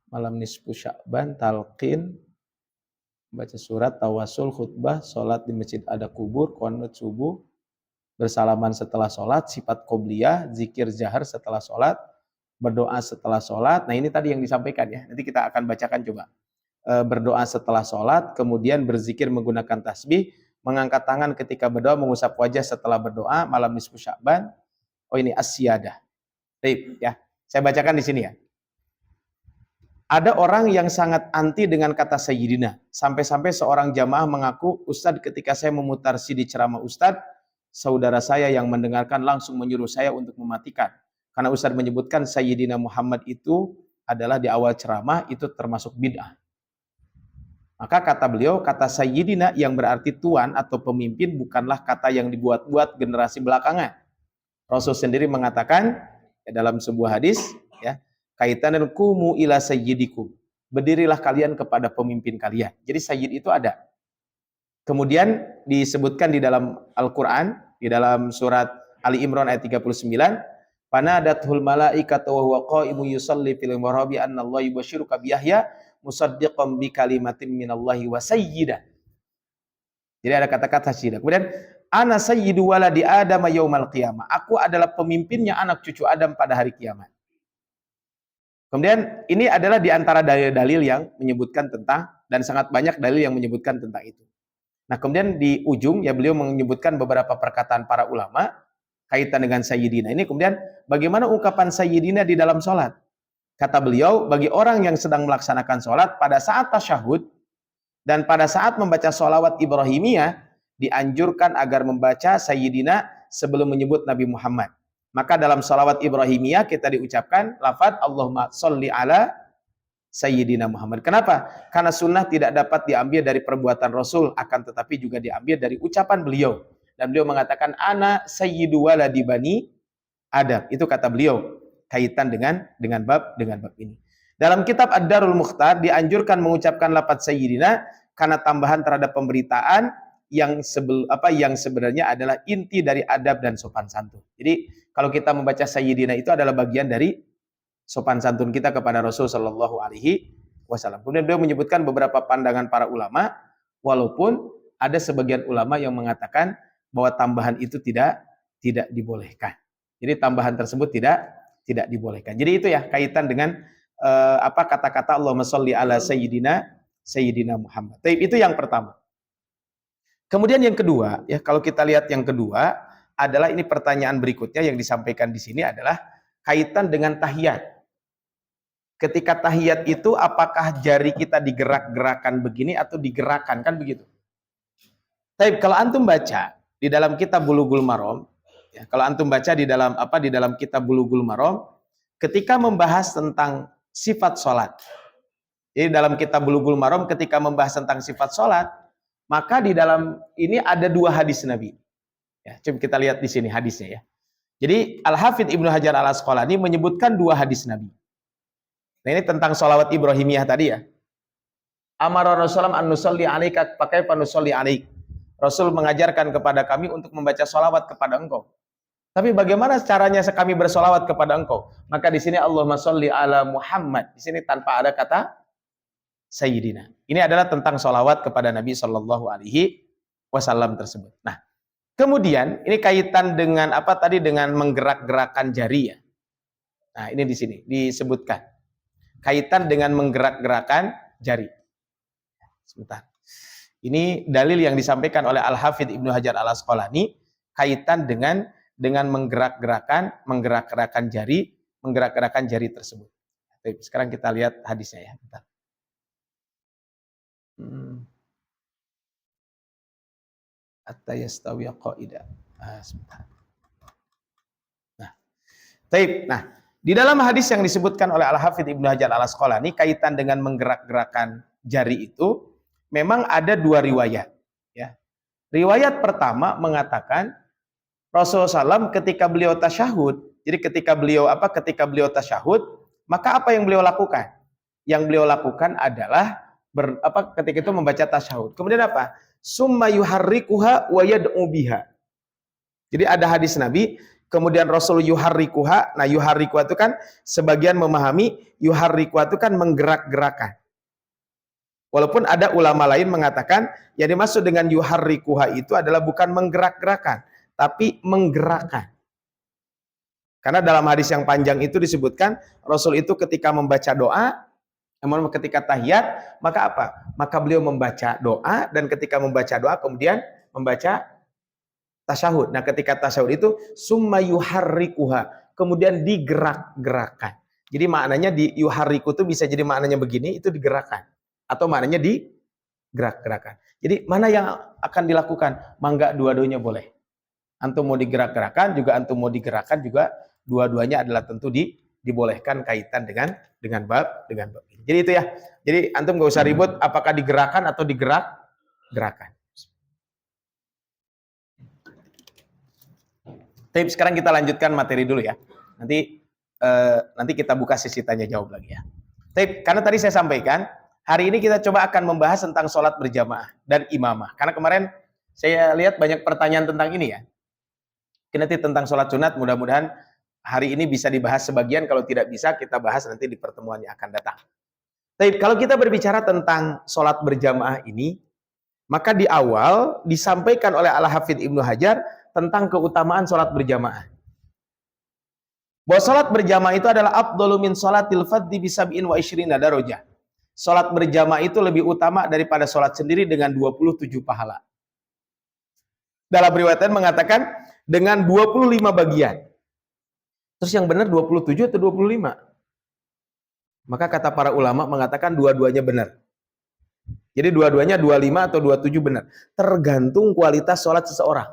Malam nisfu Sya'ban, talqin, baca surat, tawasul, khutbah, sholat di masjid ada kubur, qunut subuh, bersalaman setelah sholat, sifat qobliyah, zikir jahar setelah sholat, berdoa setelah sholat. Nah, ini tadi yang disampaikan ya. Nanti kita akan bacakan coba. Berdoa setelah sholat, kemudian berzikir menggunakan tasbih, mengangkat tangan ketika berdoa, mengusap wajah setelah berdoa, malam nisfu Sya'ban. Oh, ini as-siyadah. Baik, ya. Saya bacakan di sini ya. Ada orang yang sangat anti dengan kata sayyidina. Sampai-sampai seorang jamaah mengaku, Ustadz ketika saya memutar CD ceramah Ustadz, saudara saya yang mendengarkan langsung menyuruh saya untuk mematikan. Karena Ustadz menyebutkan sayyidina Muhammad itu adalah di awal ceramah, itu termasuk bid'ah. Maka kata beliau, kata sayyidina yang berarti tuan atau pemimpin bukanlah kata yang dibuat-buat generasi belakangan. Rasul sendiri mengatakan ya, dalam sebuah hadis ya, kaitan dengan kumu ila sayyidikum. Berdirilah kalian kepada pemimpin kalian. Jadi sayyid itu ada. Kemudian disebutkan di dalam Al-Qur'an, di dalam surat Ali Imran ayat 39, fanadathul malaikatu wa huwa qa'imun yusalli fil mihrab anna Allah yubashshiruka bi Yahya musaddiqan bi kalimatin minallahi wa sayyidan. Jadi ada kata-kata sayyidah. Kemudian ana sayyidu waladi Adam yaumal qiyamah. Aku adalah pemimpinnya anak cucu Adam pada hari kiamat. Kemudian ini adalah di antara dalil-dalil yang menyebutkan tentang dan sangat banyak dalil yang menyebutkan tentang itu. Nah, kemudian di ujung ya beliau menyebutkan beberapa perkataan para ulama kaitan dengan sayyidina. Ini kemudian bagaimana ungkapan sayyidina di dalam sholat? Kata beliau, bagi orang yang sedang melaksanakan sholat pada saat tasyahud dan pada saat membaca sholawat Ibrahimiyah dianjurkan agar membaca sayyidina sebelum menyebut Nabi Muhammad. Maka dalam sholawat Ibrahimiyah kita diucapkan lafaz Allahumma sholli ala sayyidina Muhammad. Kenapa? Karena sunnah tidak dapat diambil dari perbuatan Rasul, akan tetapi juga diambil dari ucapan beliau. Dan beliau mengatakan ana sayyidu waladi bani Adam. Itu kata beliau kaitan dengan bab ini. Dalam kitab Ad-Darul Mukhtar dianjurkan mengucapkan lafaz sayyidina karena tambahan terhadap pemberitaan yang sebenarnya adalah inti dari adab dan sopan santun. Jadi kalau kita membaca sayyidina itu adalah bagian dari sopan santun kita kepada Rasul sallallahu alaihi wasallam. Kemudian beliau menyebutkan beberapa pandangan para ulama, walaupun ada sebagian ulama yang mengatakan bahwa tambahan itu tidak dibolehkan. Jadi tambahan tersebut tidak dibolehkan. Jadi itu ya kaitan dengan kata-kata Allahumma sholli ala sayyidina Muhammad. Itu yang pertama. Kemudian yang kedua, ya kalau kita lihat yang kedua adalah ini pertanyaan berikutnya yang disampaikan di sini adalah kaitan dengan tahiyat. Ketika tahiyat itu apakah jari kita digerak-gerakan begini atau digerakkan, kan begitu. Tapi kalau antum baca di dalam kitab Bulughul Maram, ya, kalau antum baca di dalam kitab Bulughul Maram, ketika membahas tentang sifat sholat, jadi dalam kitab Bulughul Maram ketika membahas tentang sifat sholat, maka di dalam ini ada dua hadis Nabi. Ya, coba kita lihat di sini hadisnya ya. Jadi Al-Hafidz Ibnu Hajar Al-Asqalani menyebutkan dua hadis Nabi. Nah ini tentang sholawat Ibrahimiyah tadi ya. Amara Rasulullah an nusalli alaika pakai panusalli alaik. Rasul mengajarkan kepada kami untuk membaca sholawat kepada engkau. Tapi bagaimana caranya kami bersolawat kepada engkau? Maka di sini Allahumma sholli ala Muhammad. Di sini tanpa ada kata Sayyidina. Ini adalah tentang sholawat kepada Nabi Shallallahu Alaihi Wasallam tersebut. Nah, kemudian ini kaitan dengan apa tadi dengan menggerak-gerakan jari ya. Nah, ini di sini disebutkan kaitan dengan menggerak-gerakan jari. Sebentar. Ini dalil yang disampaikan oleh Al-Hafidz Ibnu Hajar Al-Asqalani kaitan dengan menggerak-gerakan jari tersebut. Oke, sekarang kita lihat hadisnya ya. Bentar. Hatta yastawiya qa'ida. Sebentar. Nah, di dalam hadis yang disebutkan oleh Al-Hafidz Ibnu Hajar Al-Asqalani kaitan dengan menggerak-gerakan jari itu memang ada dua riwayat ya. Riwayat pertama mengatakan Rasulullah SAW ketika beliau tasyahud, jadi ketika beliau tasyahud, maka apa yang beliau lakukan? Yang beliau lakukan adalah ketika itu membaca tasyahud. Kemudian apa? Summa yuharrikuha wa yad'u biha. Jadi ada hadis Nabi, kemudian Rasul yuharrikuha. Nah, yuharrikuha itu kan sebagian memahami yuharrikuha itu kan menggerak-gerakan. Walaupun ada ulama lain mengatakan yang dimaksud dengan yuharrikuha itu adalah bukan menggerak-gerakan, tapi menggerakkan. Karena dalam hadis yang panjang itu disebutkan Rasul itu ketika membaca doa, ketika tahiyat, maka apa? Maka beliau membaca doa dan ketika membaca doa kemudian membaca tasyahud. Nah, ketika tasyahud itu summa yuharrikuha, kemudian digerak-gerakan. Jadi maknanya di yuharriku itu bisa jadi maknanya begini, itu digerakkan. Atau maknanya digerak-gerakan. Jadi mana yang akan dilakukan? Mangga dua-duanya boleh. Antum mau digerak-gerakan juga antum mau digerakkan juga dua-duanya adalah tentu dibolehkan kaitan dengan bab ini. Jadi itu ya. Jadi antum nggak usah ribut apakah digerakkan atau digerak-gerakan. Tapi sekarang kita lanjutkan materi dulu ya. Nanti kita buka sesi tanya jawab lagi ya. Tapi karena tadi saya sampaikan hari ini kita coba akan membahas tentang sholat berjamaah dan imamah. Karena kemarin saya lihat banyak pertanyaan tentang ini ya. Nanti tentang sholat sunat mudah-mudahan hari ini bisa dibahas sebagian, kalau tidak bisa kita bahas nanti di pertemuan yang akan datang. Tapi kalau kita berbicara tentang sholat berjamaah ini, maka di awal disampaikan oleh Al-Hafidz Ibnu Hajar tentang keutamaan sholat berjamaah. Bahwa sholat berjamaah itu adalah afdalu min sholatil fadhi bi sab'in wa isyrina darajah. Sholat berjamaah itu lebih utama daripada sholat sendiri dengan 27 pahala. Dalam riwayat mengatakan dengan 25 bagian. Terus yang benar 27 atau 25? Maka kata para ulama mengatakan dua-duanya benar. Jadi dua-duanya 25 atau 27 benar. Tergantung kualitas sholat seseorang.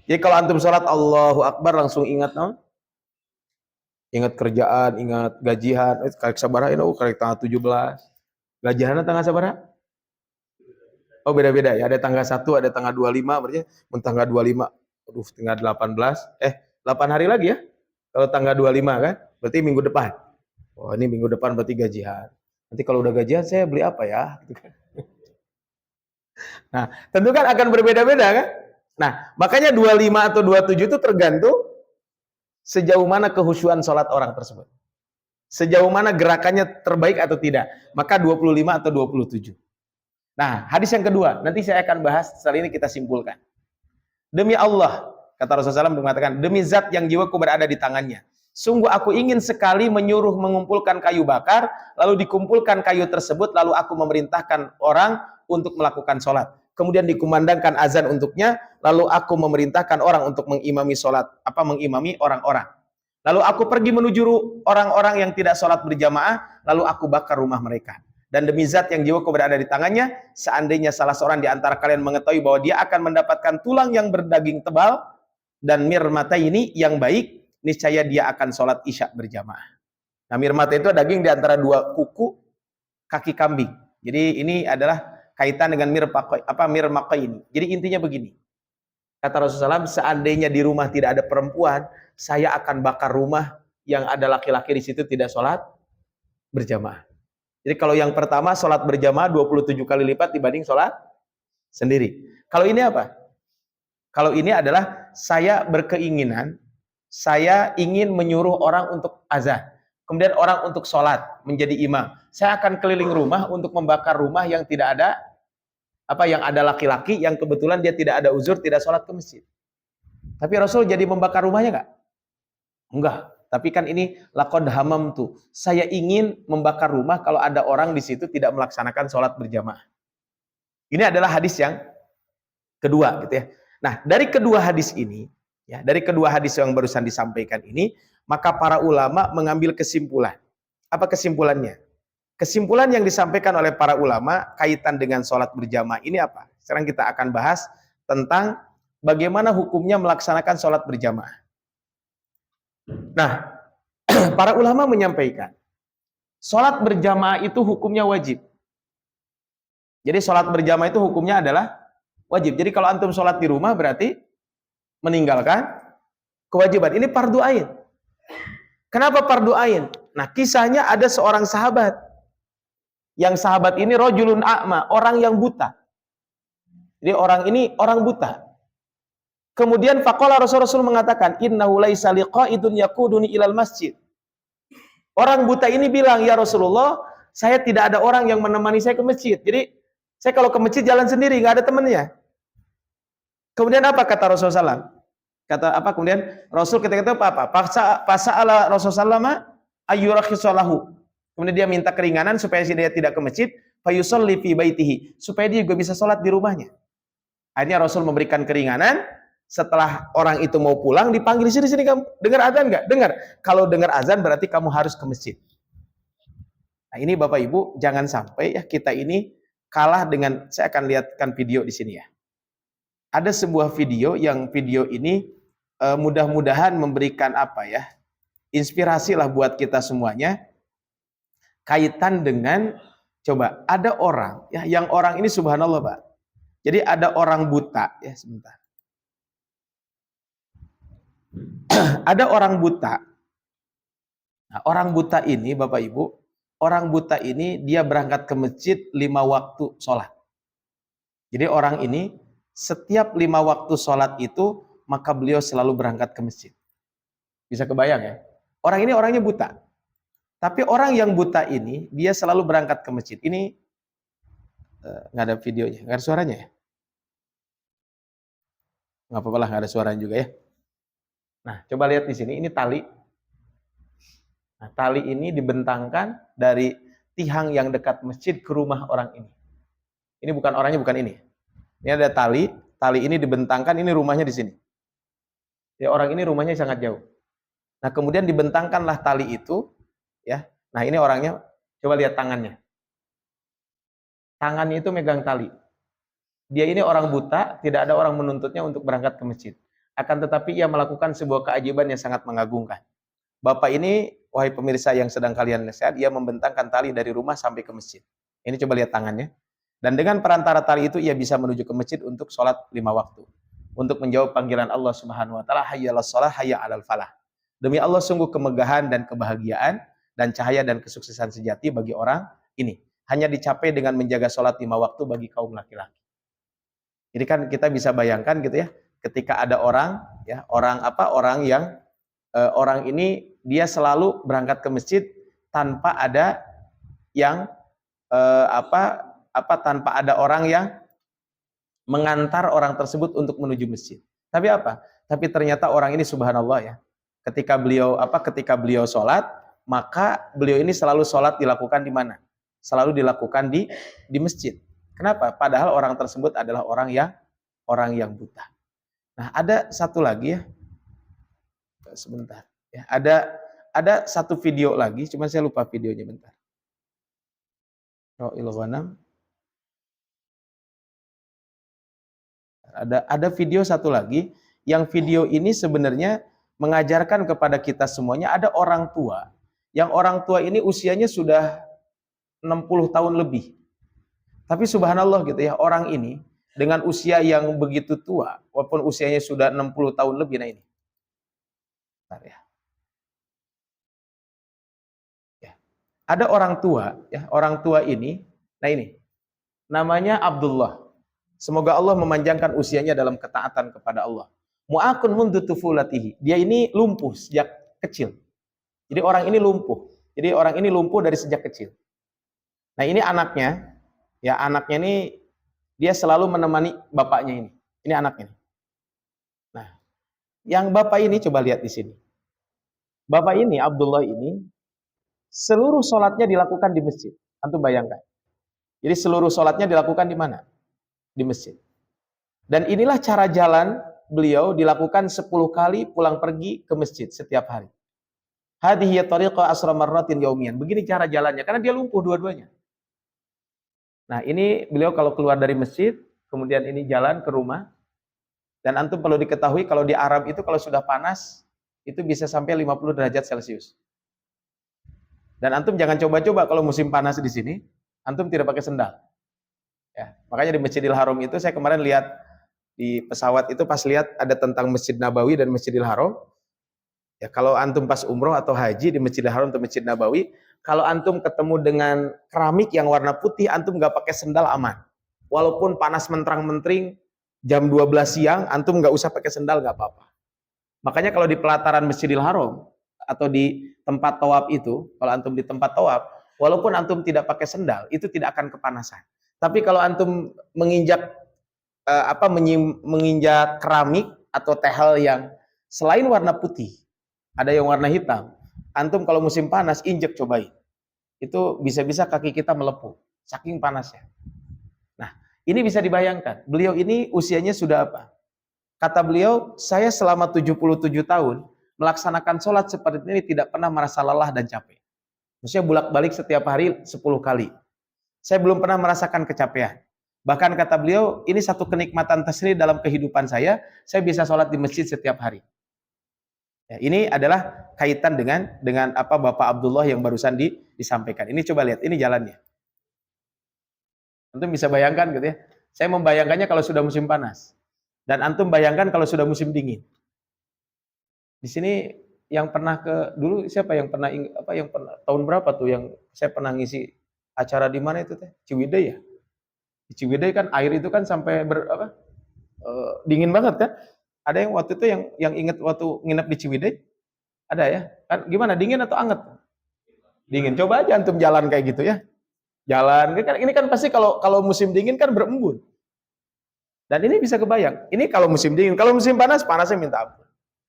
Jadi kalau antum sholat Allahu Akbar langsung ingat no? Ingat kerjaan, ingat gajian. Karek sabaraha ini karek tanggal 17. Gajiannya tanggal sabaraha? Oh beda-beda ya. Ada tanggal 1, ada tanggal 25. Berarti tanggal 25. Aduh, tanggal 18. 8 hari lagi ya. Kalau tanggal 25 kan. Berarti minggu depan. Oh ini minggu depan berarti gajian. Nanti kalau udah gajian saya beli apa ya? Nah tentu kan akan berbeda-beda kan. Nah makanya 25 atau 27 itu tergantung sejauh mana kehusyuan sholat orang tersebut. Sejauh mana gerakannya terbaik atau tidak? Maka 25 atau 27. Nah, hadis yang kedua, nanti saya akan bahas, setelah ini kita simpulkan. Demi Allah, kata Rasulullah SAW mengatakan, demi zat yang jiwaku berada di tangannya. Sungguh aku ingin sekali menyuruh mengumpulkan kayu bakar, lalu dikumpulkan kayu tersebut, lalu aku memerintahkan orang untuk melakukan sholat. Kemudian dikumandangkan azan untuknya, lalu aku memerintahkan orang untuk mengimami sholat, mengimami orang-orang. Lalu aku pergi menuju orang-orang yang tidak sholat berjamaah, lalu aku bakar rumah mereka. Dan demi zat yang jiwaku berada di tangannya, seandainya salah seorang di antara kalian mengetahui bahwa dia akan mendapatkan tulang yang berdaging tebal dan mirmata ini yang baik, niscaya dia akan sholat isya berjamaah. Nah, mirmata itu daging di antara dua kuku kaki kambing. Jadi ini adalah kaitan dengan mirmata ini. Jadi intinya begini. Kata Rasulullah SAW, seandainya di rumah tidak ada perempuan, saya akan bakar rumah yang ada laki-laki di situ tidak sholat berjamaah. Jadi kalau yang pertama sholat berjamaah 27 kali lipat dibanding sholat sendiri. Kalau ini apa? Kalau ini adalah saya berkeinginan, saya ingin menyuruh orang untuk azan. Kemudian orang untuk sholat, menjadi imam. Saya akan keliling rumah untuk membakar rumah yang tidak ada, yang ada laki-laki, yang kebetulan dia tidak ada uzur, tidak sholat ke masjid. Tapi Rasul jadi membakar rumahnya nggak? Enggak. Tapi kan ini laqad hamamtu. Saya ingin membakar rumah kalau ada orang di situ tidak melaksanakan sholat berjamaah. Ini adalah hadis yang kedua, gitu ya. Nah, dari kedua hadis ini, ya, dari kedua hadis yang barusan disampaikan ini, maka para ulama mengambil kesimpulan. Apa kesimpulannya? Kesimpulan yang disampaikan oleh para ulama kaitan dengan sholat berjamaah ini apa? Sekarang kita akan bahas tentang bagaimana hukumnya melaksanakan sholat berjamaah. Nah, para ulama menyampaikan, sholat berjamaah itu hukumnya wajib. Jadi sholat berjamaah itu hukumnya adalah wajib. Jadi kalau antum sholat di rumah berarti meninggalkan kewajiban. Ini fardu ain. Kenapa fardu ain? Nah, kisahnya ada seorang sahabat. Yang sahabat ini rajulun a'ma, orang yang buta. Jadi orang ini orang buta. Kemudian faqala Rasul mengatakan, innahu laisa liqa'idun yaquduni ilal masjid. Orang buta ini bilang, ya Rasulullah, saya tidak ada orang yang menemani saya ke masjid. Jadi, saya kalau ke masjid jalan sendiri, nggak ada temannya. Kemudian apa kata Rasulullah SAW? Kata apa kemudian? Rasul ketika itu apa? Fasa'ala Rasulullah ayyurakhisalahu. Kemudian dia minta keringanan supaya dia tidak ke masjid, fayusalli fi baitihi, supaya dia juga bisa sholat di rumahnya. Akhirnya Rasul memberikan keringanan. Setelah orang itu mau pulang, dipanggil, sini kamu dengar azan nggak? Dengar. Kalau dengar azan berarti kamu harus ke masjid. Nah, ini Bapak Ibu, jangan sampai ya kita ini kalah dengan, saya akan lihatkan video di sini ya. Ada sebuah video yang video ini mudah-mudahan memberikan inspirasi lah buat kita semuanya. Kaitan dengan, coba ada orang ya, yang orang ini subhanallah Pak. Jadi ada orang buta ya, sebentar. Ada orang buta. Nah, orang buta ini Bapak Ibu, orang buta ini dia berangkat ke masjid 5 waktu sholat. Jadi orang ini setiap 5 waktu sholat itu maka beliau selalu berangkat ke masjid. Bisa kebayang ya? Orang ini orangnya buta. Tapi orang yang buta ini dia selalu berangkat ke masjid. Ini nggak ada videonya, nggak ada suaranya ya? Nggak apa-apa lah, nggak ada suaranya juga ya. Nah, coba lihat di sini, ini tali. Nah, tali ini dibentangkan dari tiang yang dekat masjid ke rumah orang ini. Ini bukan orangnya, bukan ini. Ini ada tali ini dibentangkan, ini rumahnya di sini. Ya, orang ini rumahnya sangat jauh. Nah, kemudian dibentangkanlah tali itu, ya. Nah, ini orangnya, coba lihat tangannya. Tangannya itu megang tali. Dia ini orang buta, tidak ada orang menuntutnya untuk berangkat ke masjid. Akan tetapi ia melakukan sebuah keajaiban yang sangat mengagumkan. Bapak ini, wahai pemirsa yang sedang kalian lihat, ia membentangkan tali dari rumah sampai ke masjid. Ini coba lihat tangannya. Dan dengan perantara tali itu ia bisa menuju ke masjid untuk sholat 5 waktu. Untuk menjawab panggilan Allah Subhanahu wa taala, hayya 'alas shalah, hayya 'alal falah. Demi Allah sungguh kemegahan dan kebahagiaan dan cahaya dan kesuksesan sejati bagi orang ini. Hanya dicapai dengan menjaga sholat 5 waktu bagi kaum laki-laki. Jadi kan kita bisa bayangkan gitu ya, ketika ada orang ya, orang yang orang ini dia selalu berangkat ke masjid tanpa ada yang tanpa ada orang yang mengantar orang tersebut untuk menuju masjid. Tapi apa? Tapi ternyata orang ini subhanallah ya. Ketika beliau sholat, maka beliau ini selalu sholat dilakukan di mana? Selalu dilakukan di masjid. Kenapa? Padahal orang tersebut adalah orang yang buta. Nah, ada satu lagi ya. Sebentar. Ya, ada satu video lagi, cuma saya lupa videonya bentar. Ra'il Ghanam. Ada video satu lagi, yang video ini sebenarnya mengajarkan kepada kita semuanya, ada orang tua, yang orang tua ini usianya sudah 60 tahun lebih. Tapi subhanallah gitu ya, orang ini dengan usia yang begitu tua, walaupun usianya sudah 60 tahun lebih, nah ini. Bentar ya. Ya. Ada orang tua, ya, orang tua ini, nah ini, namanya Abdullah. Semoga Allah memanjangkan usianya dalam ketaatan kepada Allah. Mu'akun mundu tufulatihi. Dia ini lumpuh sejak kecil. Jadi orang ini lumpuh. Jadi orang ini lumpuh dari sejak kecil. Nah, ini anaknya. Ya, anaknya ini dia selalu menemani bapaknya ini. Ini anaknya. Nah, yang bapak ini coba lihat di sini. Bapak ini, Abdullah ini, seluruh sholatnya dilakukan di masjid. Antum bayangkan. Jadi seluruh sholatnya dilakukan di mana? Di masjid. Dan inilah cara jalan beliau dilakukan 10 kali pulang pergi ke masjid setiap hari. Hadhihi tariqa asra marratin yaumiyan. Begini cara jalannya karena dia lumpuh dua-duanya. Nah, ini beliau kalau keluar dari masjid, kemudian ini jalan ke rumah. Dan antum perlu diketahui kalau di Arab itu kalau sudah panas itu bisa sampai 50 derajat Celcius. Dan antum jangan coba-coba kalau musim panas di sini, antum tidak pakai sendal. Ya, makanya di Masjidil Haram itu saya kemarin lihat di pesawat itu pas lihat ada tentang Masjid Nabawi dan Masjidil Haram. Ya, kalau antum pas umroh atau haji di Masjidil Haram atau Masjid Nabawi, kalau antum ketemu dengan keramik yang warna putih, antum nggak pakai sendal aman. Walaupun panas menterang-mentering jam 12 siang, antum nggak usah pakai sendal nggak apa-apa. Makanya kalau di pelataran Masjidil Haram atau di tempat tawaf itu, kalau antum di tempat tawaf, walaupun antum tidak pakai sendal, itu tidak akan kepanasan. Tapi kalau antum menginjak menginjak keramik atau tehel yang selain warna putih, ada yang warna hitam, antum kalau musim panas injek cobain. Itu bisa-bisa kaki kita melepuh, saking panasnya. Nah, ini bisa dibayangkan. Beliau ini usianya sudah apa? Kata beliau, saya selama 77 tahun melaksanakan sholat seperti ini tidak pernah merasa lelah dan capek. Maksudnya bolak-balik setiap hari 10 kali. Saya belum pernah merasakan kecapean. Bahkan kata beliau, ini satu kenikmatan tersendiri dalam kehidupan saya bisa sholat di masjid setiap hari. Ya, ini adalah kaitan dengan apa Bapak Abdullah yang barusan disampaikan. Ini coba lihat, ini jalannya. Antum bisa bayangkan gitu ya. Saya membayangkannya kalau sudah musim panas. Dan antum bayangkan kalau sudah musim dingin. Di sini yang pernah dulu siapa yang pernah tahun berapa tuh yang saya pernah ngisi acara di mana itu teh? Ciwidey ya? Di Ciwidey kan air itu kan sampai dingin banget kan? Ada yang waktu itu yang ingat waktu nginep di Ciwidey? Ada ya? Kan gimana, dingin atau anget? Dingin. Coba aja antum jalan kayak gitu ya. Jalan, ini kan pasti kalau musim dingin kan berembun. Dan ini bisa kebayang. Ini kalau musim dingin, kalau musim panas, panasnya minta ampun.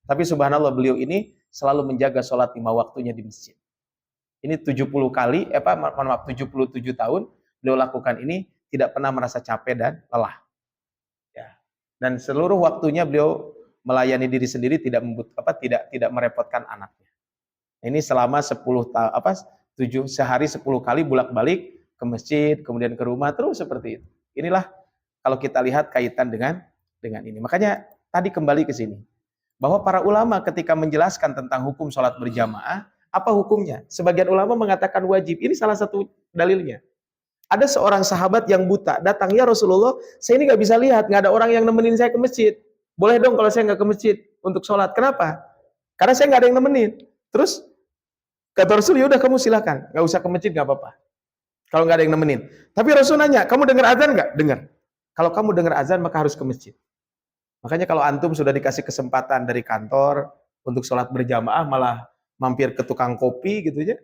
Tapi subhanallah beliau ini selalu menjaga sholat 5 waktunya di masjid. Ini 70 kali, 77 tahun beliau lakukan ini, tidak pernah merasa capek dan lelah. Ya. Dan seluruh waktunya beliau melayani diri sendiri, tidak merepotkan anaknya. Ini selama 10 tahun, sehari 10 kali bolak-balik ke masjid, kemudian ke rumah, terus seperti itu. Inilah kalau kita lihat kaitan dengan ini. Makanya tadi kembali ke sini. Bahwa para ulama ketika menjelaskan tentang hukum sholat berjamaah, apa hukumnya? Sebagian ulama mengatakan wajib. Ini salah satu dalilnya. Ada seorang sahabat yang buta, datang, ya Rasulullah, saya ini nggak bisa lihat, nggak ada orang yang nemenin saya ke masjid. Boleh dong kalau saya nggak ke masjid untuk sholat. Kenapa? Karena saya nggak ada yang nemenin. Terus kata Rasul, ya udah kamu silakan, nggak usah ke masjid, nggak apa-apa. Kalau nggak ada yang nemenin. Tapi Rasul nanya, kamu dengar azan nggak? Dengar. Kalau kamu dengar azan maka harus ke masjid. Makanya kalau antum sudah dikasih kesempatan dari kantor untuk sholat berjamaah malah mampir ke tukang kopi gitu ya,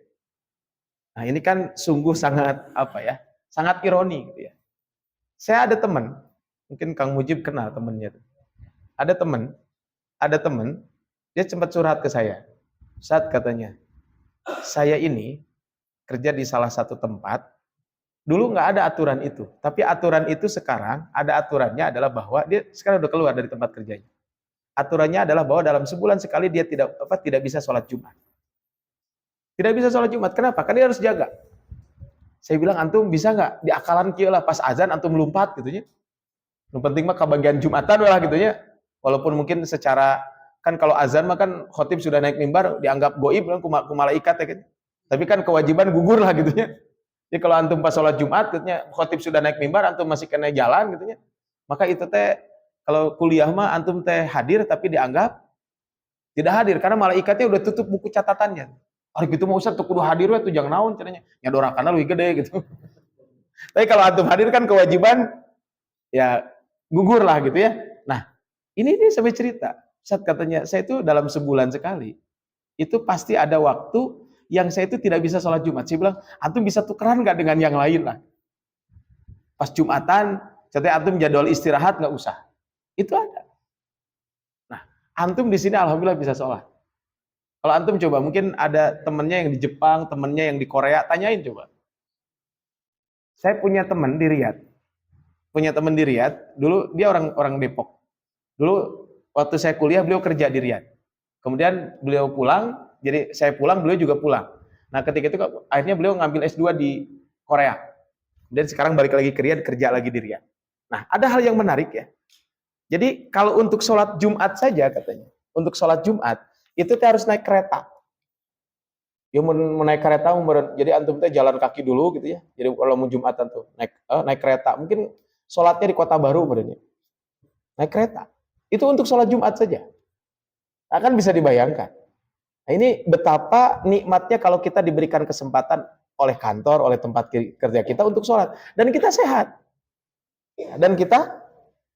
Nah, ini kan sungguh sangat apa ya? Sangat ironi gitu ya. Saya ada teman, mungkin Kang Mujib kenal temennya. Ada teman, ada teman, dia sempat curhat ke saya. Saat katanya, saya ini kerja di salah satu tempat, dulu nggak ada aturan itu, tapi aturan itu sekarang ada aturannya adalah bahwa dia sekarang udah keluar dari tempat kerjanya. Aturannya adalah bahwa dalam sebulan sekali dia tidak bisa sholat Jumat. Tidak bisa sholat Jumat. Kenapa? Karena dia harus jaga. Saya bilang antum bisa nggak diakalan kieu lah pas azan antum melompat gitu ya. Yang penting mah kebagian Jumatan lah gitu ya. Walaupun mungkin secara kan kalau azan mah kan khotib sudah naik mimbar dianggap goib kan ku malaikat ya kan. Tapi kan kewajiban gugur lah gitu ya. Jadi kalau antum pas sholat Jumat gitu ya, khotib sudah naik mimbar antum masih kena jalan gitu ya. Maka itu teh kalau kuliah mah antum teh hadir tapi dianggap tidak hadir karena malaikatnya udah tutup buku catatannya. Hari gitu mau Ustaz tuh kudu hadir we tuh jangan naon caranya. Nyadorakanna leuwih gede gitu. Tapi kalau antum hadir kan kewajiban ya gugur lah gitu ya. Nah, ini dia sampai cerita. Ustaz katanya, saya itu dalam sebulan sekali, itu pasti ada waktu yang saya itu tidak bisa sholat Jumat. Saya bilang, antum bisa tukeran nggak dengan yang lain lah. Pas Jumatan, katanya antum jadwal istirahat nggak usah. Itu ada. Nah, antum di sini alhamdulillah bisa sholat. Kalau antum coba, mungkin ada temennya yang di Jepang, temennya yang di Korea, tanyain coba. Saya punya teman di Riyadh. Dulu dia orang Depok. Dulu waktu saya kuliah beliau kerja di Riyadh. Kemudian beliau pulang, jadi saya pulang beliau juga pulang. Nah, ketika itu akhirnya beliau ngambil S2 di Korea. Dan sekarang balik lagi ke Riyadh, kerja lagi di Riyadh. Nah, ada hal yang menarik ya. Jadi kalau untuk sholat Jumat saja katanya, untuk sholat Jumat itu harus naik kereta. Ya mau naik kereta, jadi antum teh jalan kaki dulu gitu ya. Jadi kalau mau Jumatan tuh naik kereta, mungkin sholatnya di Kota Baru berarti. Naik kereta. Itu untuk sholat Jumat saja. Akan bisa dibayangkan. Nah, ini betapa nikmatnya kalau kita diberikan kesempatan oleh kantor, oleh tempat kerja kita untuk sholat. Dan kita sehat. Dan kita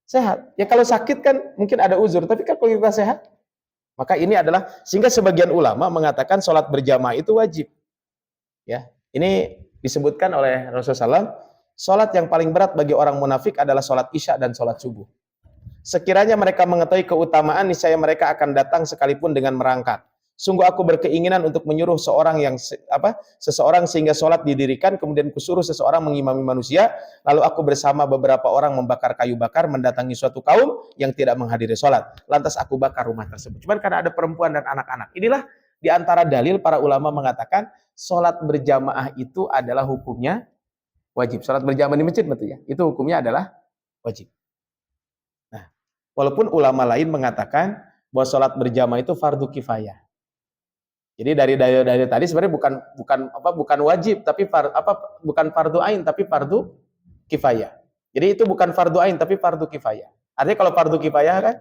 sehat. Ya kalau sakit kan mungkin ada uzur, tapi kan kalau kita sehat, maka ini adalah, sehingga sebagian ulama mengatakan sholat berjamaah itu wajib. Ya, ini disebutkan oleh Rasulullah SAW, sholat yang paling berat bagi orang munafik adalah sholat isya dan sholat subuh. Sekiranya mereka mengetahui keutamaan, niscaya mereka akan datang sekalipun dengan merangkak. Sungguh aku berkeinginan untuk menyuruh seseorang sehingga sholat didirikan, kemudian kusuruh seseorang mengimami manusia, lalu aku bersama beberapa orang membakar kayu bakar mendatangi suatu kaum yang tidak menghadiri sholat. Lantas aku bakar rumah tersebut. Cuman karena ada perempuan dan anak-anak. Inilah di antara dalil para ulama mengatakan sholat berjamaah itu adalah hukumnya wajib. Sholat berjamaah di masjid betul ya? Itu hukumnya adalah wajib. Nah, walaupun ulama lain mengatakan bahwa sholat berjamaah itu fardu kifayah. Jadi dari tadi sebenarnya bukan wajib tapi bukan fardu ain tapi fardu kifayah. Jadi itu bukan fardu ain tapi fardu kifayah. Artinya kalau fardu kifayah kan